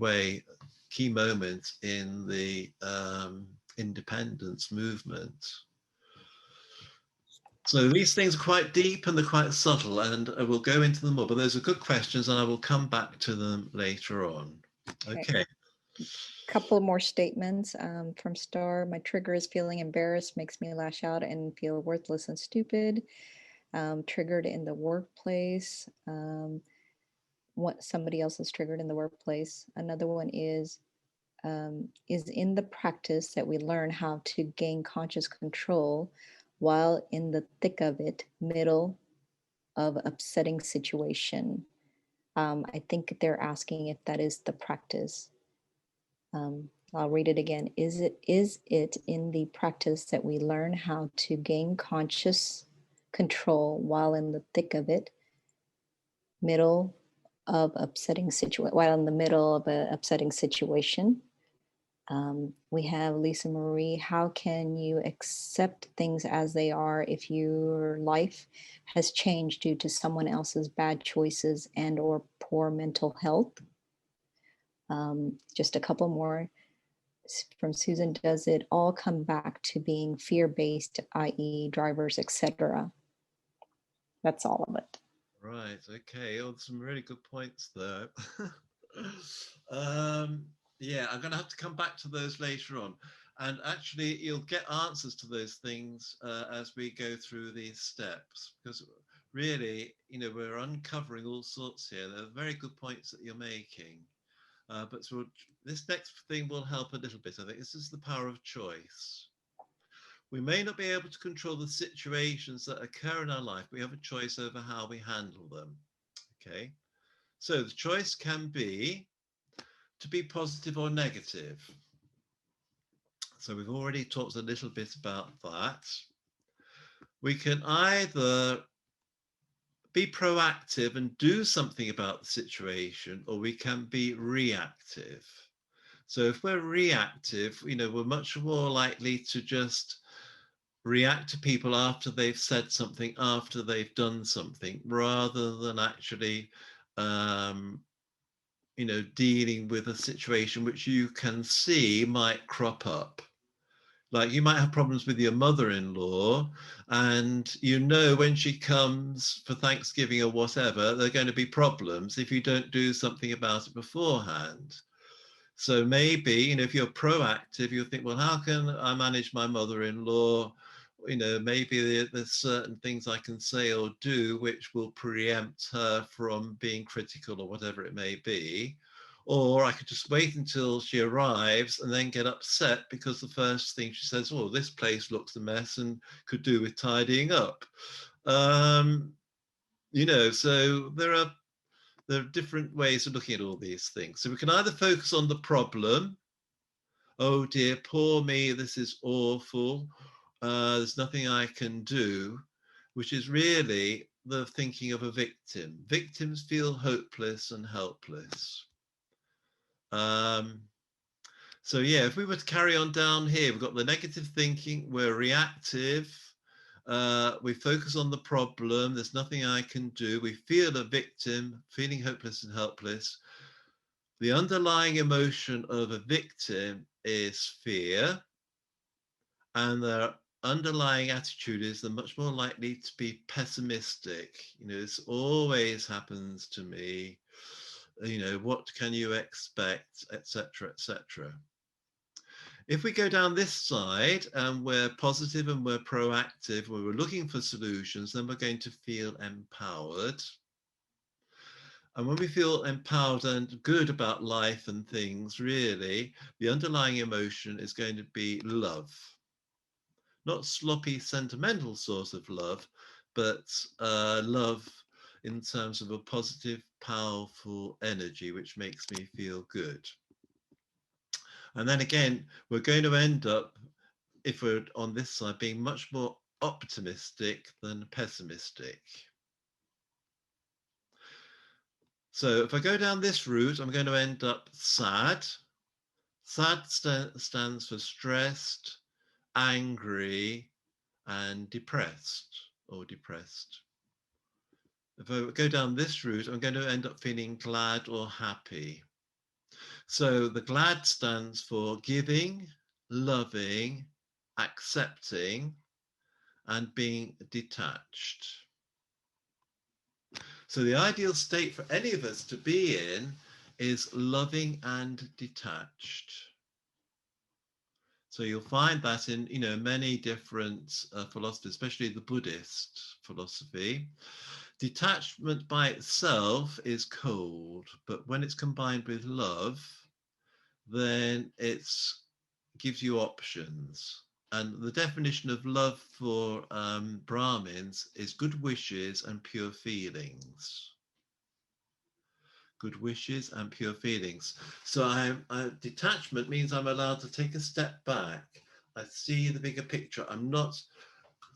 moment in the independence movement. So these things are quite deep and they're quite subtle, and we'll go into them more, but those are good questions and I will come back to them later on. Okay. Couple more statements from Star. My trigger is feeling embarrassed, makes me lash out and feel worthless and stupid. Triggered in the workplace. What somebody else is triggered in the workplace. Another one is in the practice that we learn how to gain conscious control while in the thick of it, middle of upsetting situation. I think they're asking if that is the practice. I'll read it again. Is it in the practice that we learn how to gain conscious control while in the thick of it, middle of upsetting situation, while in the middle of an upsetting situation? We have Lisa Marie. How can you accept things as they are if your life has changed due to someone else's bad choices and or poor mental health? Just a couple more from Susan. Does it all come back to being fear-based, i.e. drivers, etc.? That's all of it. Right. Okay. Oh, some really good points there. Yeah, I'm going to have to come back to those later on. And actually, you'll get answers to those things as we go through these steps, because really, we're uncovering all sorts here. They're very good points that you're making. But so this next thing will help a little bit. I think this is the power of choice. We may not be able to control the situations that occur in our life, but we have a choice over how we handle them. Okay, so the choice can be to be positive or negative. So we've already talked a little bit about that. We can either be proactive and do something about the situation, or we can be reactive. So if we're reactive, we're much more likely to just react to people after they've said something, after they've done something, rather than actually, dealing with a situation which you can see might crop up. Like you might have problems with your mother-in-law, and when she comes for Thanksgiving or whatever, there are going to be problems if you don't do something about it beforehand. So maybe, if you're proactive, you'll think, well, how can I manage my mother-in-law? Maybe there's certain things I can say or do which will preempt her from being critical or whatever it may be. Or I could just wait until she arrives and then get upset because the first thing she says, oh, this place looks a mess and could do with tidying up. So there are different ways of looking at all these things. So we can either focus on the problem. Oh dear, poor me, this is awful. There's nothing I can do, which is really the thinking of a victim. Victims feel hopeless and helpless. So yeah, if we were to carry on down here, we've got the negative thinking, we're reactive, we focus on the problem, there's nothing I can do, we feel a victim, feeling hopeless and helpless. The underlying emotion of a victim is fear, and their underlying attitude is they're much more likely to be pessimistic. This always happens to me. What can you expect, etc., etc. If we go down this side and we're positive and we're proactive, where we're looking for solutions, then we're going to feel empowered. And when we feel empowered and good about life and things, really, the underlying emotion is going to be love. Not sloppy, sentimental sort of love, but love in terms of a positive, powerful energy, which makes me feel good. And then again, we're going to end up, if we're on this side, being much more optimistic than pessimistic. So if I go down this route, I'm going to end up sad. Sad stands for stressed, angry, and depressed or depressed. If I go down this route, I'm going to end up feeling glad or happy. So the glad stands for giving, loving, accepting, and being detached. So the ideal state for any of us to be in is loving and detached. So you'll find that in many different philosophies, especially the Buddhist philosophy. Detachment by itself is cold, but when it's combined with love, then it gives you options. And the definition of love for Brahmins is good wishes and pure feelings. Good wishes and pure feelings. So detachment means I'm allowed to take a step back. I see the bigger picture. I'm not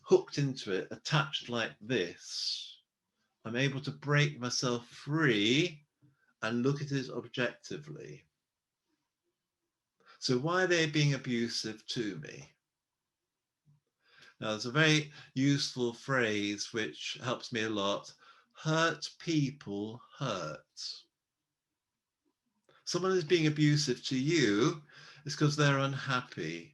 hooked into it, attached like this. I'm able to break myself free and look at it objectively. So why are they being abusive to me? Now, there's a very useful phrase which helps me a lot. Hurt people hurt. Someone who's being abusive to you is because they're unhappy.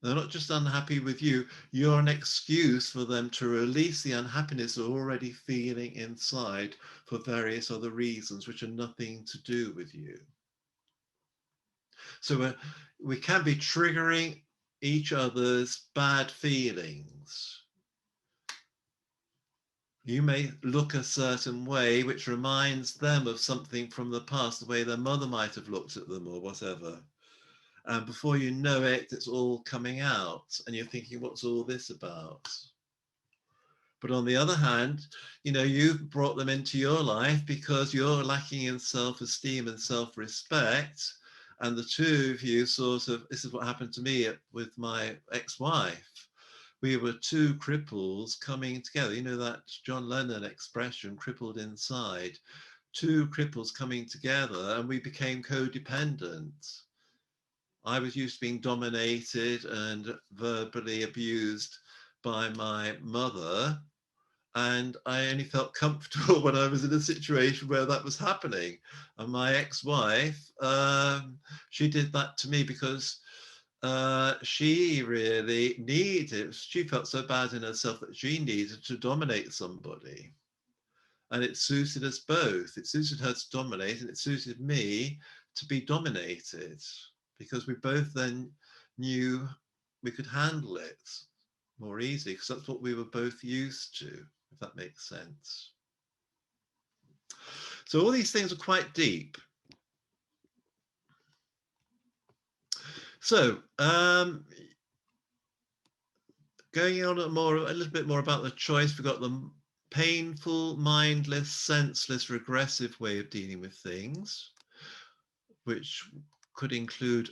They're not just unhappy with you, you're an excuse for them to release the unhappiness they're already feeling inside for various other reasons which are nothing to do with you. So we can be triggering each other's bad feelings. You may look a certain way which reminds them of something from the past, the way their mother might have looked at them or whatever. And before you know it, it's all coming out and you're thinking, what's all this about? But on the other hand, you've brought them into your life because you're lacking in self-esteem and self-respect. And the two of you this is what happened to me with my ex-wife. We were two cripples coming together. You know that John Lennon expression, crippled inside. Two cripples coming together, and we became codependent. I was used to being dominated and verbally abused by my mother, and I only felt comfortable when I was in a situation where that was happening. And my ex-wife, she did that to me because she really needed, she felt so bad in herself that she needed to dominate somebody. And it suited us both. It suited her to dominate, and it suited me to be dominated, because we both then knew we could handle it more easily, because that's what we were both used to, if that makes sense. So all these things are quite deep. So going on a little bit more about the choice, we've got the painful, mindless, senseless, regressive way of dealing with things, which could include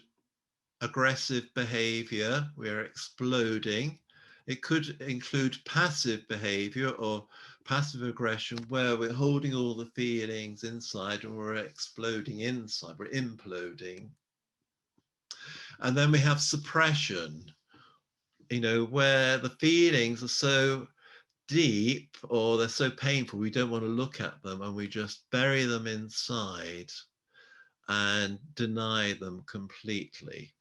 aggressive behavior, we're exploding. It could include passive behavior or passive aggression, where we're holding all the feelings inside and we're exploding inside, we're imploding. And then we have suppression, where the feelings are so deep or they're so painful, we don't want to look at them and we just bury them inside and deny them completely.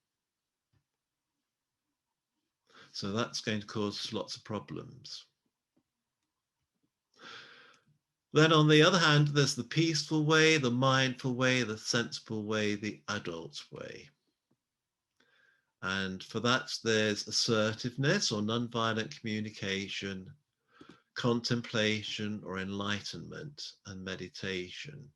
So that's going to cause lots of problems. Then on the other hand, there's the peaceful way, the mindful way, the sensible way, the adult way. And for that, there's assertiveness or nonviolent communication, contemplation or enlightenment, and meditation.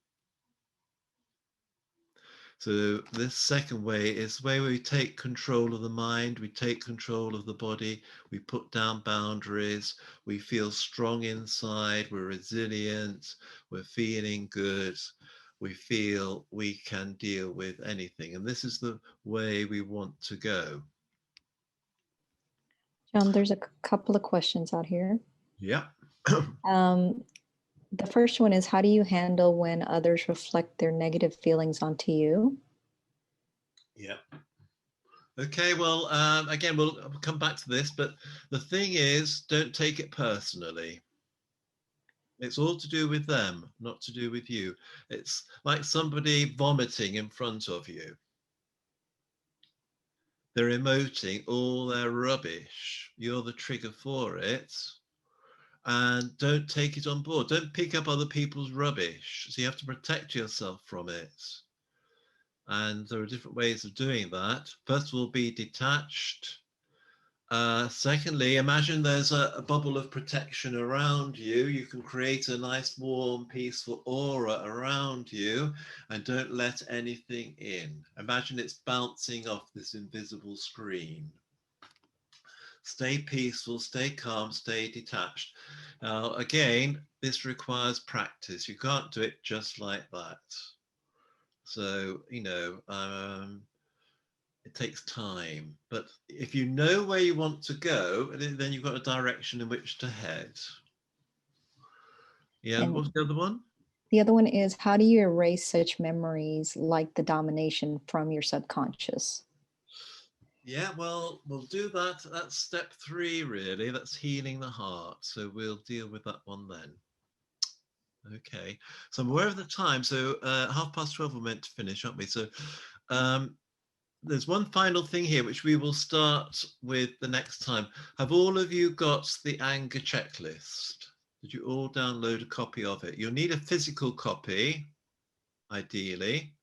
So this second way is the way we take control of the mind, we take control of the body, we put down boundaries, we feel strong inside, we're resilient, we're feeling good, we feel we can deal with anything. And this is the way we want to go. John, there's a couple of questions out here. Yeah. The first one is, how do you handle when others reflect their negative feelings onto you? Yeah. Okay, well, again, we'll come back to this, but the thing is, don't take it personally. It's all to do with them, not to do with you. It's like somebody vomiting in front of you. They're emoting all their rubbish. You're the trigger for it. And don't take it on board. Don't pick up other people's rubbish. So you have to protect yourself from it. And there are different ways of doing that. First of all, be detached. Secondly, imagine there's a bubble of protection around you. You can create a nice, warm, peaceful aura around you, and don't let anything in. Imagine it's bouncing off this invisible screen. Stay peaceful, stay calm, stay detached. Now, again, this requires practice. You can't do it just like that. So, it takes time, but if you know where you want to go, then you've got a direction in which to head. Yeah, and what's the other one? The other one is, how do you erase such memories like the domination from your subconscious? Yeah, well, we'll do that. That's step 3, really. That's healing the heart. So we'll deal with that one then. Okay, so I'm aware of the time. So 12:30 we're meant to finish, aren't we? So there's one final thing here, which we will start with the next time. Have all of you got the anger checklist? Did you all download a copy of it? You'll need a physical copy, ideally.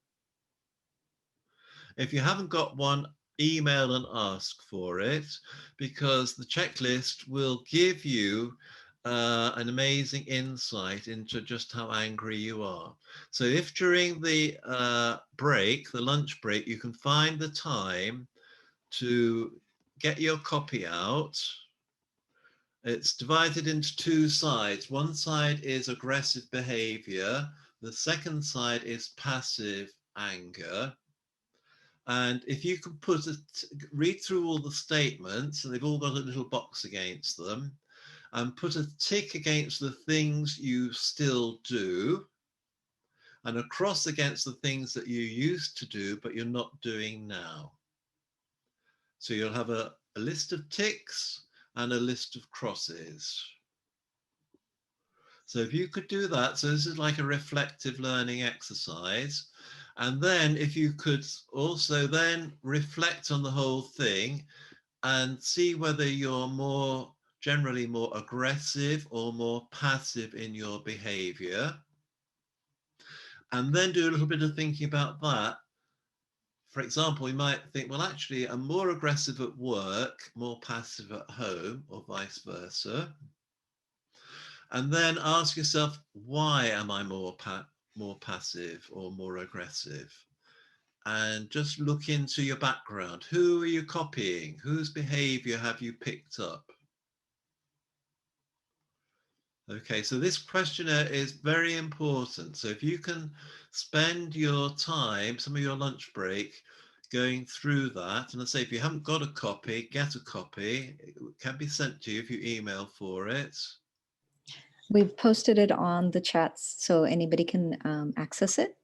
If you haven't got one, email and ask for it, because the checklist will give you an amazing insight into just how angry you are. So if during the break, the lunch break, you can find the time to get your copy out. It's divided into two sides. One side is aggressive behavior. The second side is passive anger. And if you can read through all the statements, and they've all got a little box against them, and put a tick against the things you still do, and a cross against the things that you used to do, but you're not doing now. So you'll have a list of ticks and a list of crosses. So if you could do that, so this is like a reflective learning exercise. And then if you could also then reflect on the whole thing and see whether you're generally more aggressive or more passive in your behavior. And then do a little bit of thinking about that. For example, you might think, well, actually, I'm more aggressive at work, more passive at home, or vice versa. And then ask yourself, why am I more passive or more aggressive? And just look into your background. Who are you copying? Whose behavior have you picked up? Okay, so this questionnaire is very important. So if you can spend your time, some of your lunch break, going through that, and I say if you haven't got a copy, get a copy. It can be sent to you if you email for it. We've posted it on the chats so anybody can access it.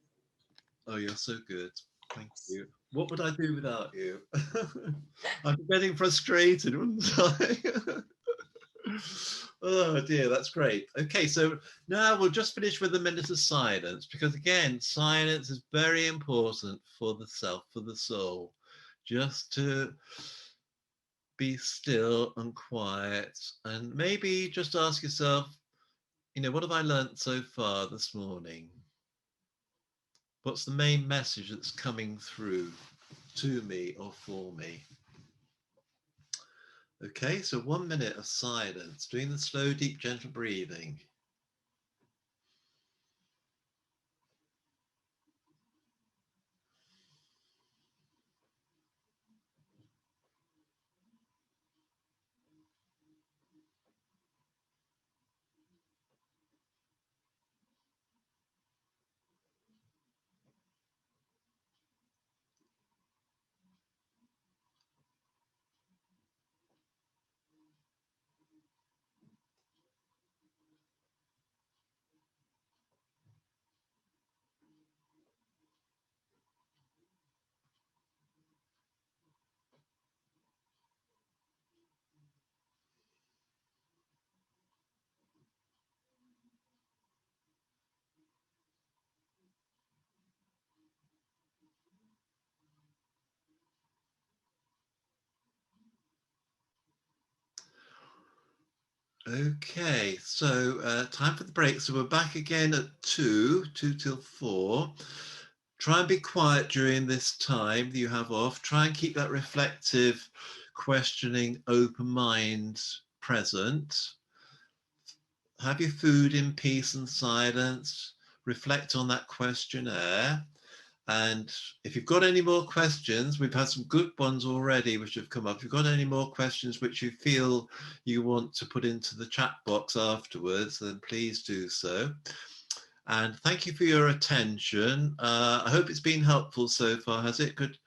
Oh, you're so good. Thank you. What would I do without you? I'm getting frustrated, wouldn't I? Oh dear, that's great. Okay, so now we'll just finish with a minute of silence, because again, silence is very important for the self, for the soul. Just to be still and quiet, and maybe just ask yourself, what have I learned so far this morning? What's the main message that's coming through to me or for me? Okay, so 1 minute of silence, doing the slow, deep, gentle breathing. Okay, so time for the break. So we're back again at 2 till 4. Try and be quiet during this time that you have off. Try and keep that reflective, questioning, open mind present. Have your food in peace and silence. Reflect on that questionnaire. And if you've got any more questions, we've had some good ones already which have come up. If you've got any more questions which you feel you want to put into the chat box afterwards, then please do so. And thank you for your attention. I hope it's been helpful so far, has it? Good.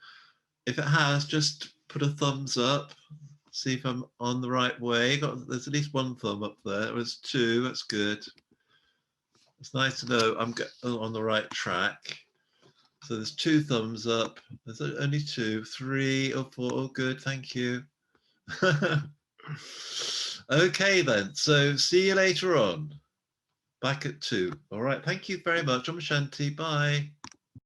If it has, just put a thumbs up. See if I'm on the right way. There's at least one thumb up there. There was 2. That's good. It's nice to know I'm on the right track. So there's 2 thumbs up. There's only 2, 3 or 4. Oh, good. Thank you. Okay, then. So see you later on. Back at 2. All right. Thank you very much. Om Shanti. Bye.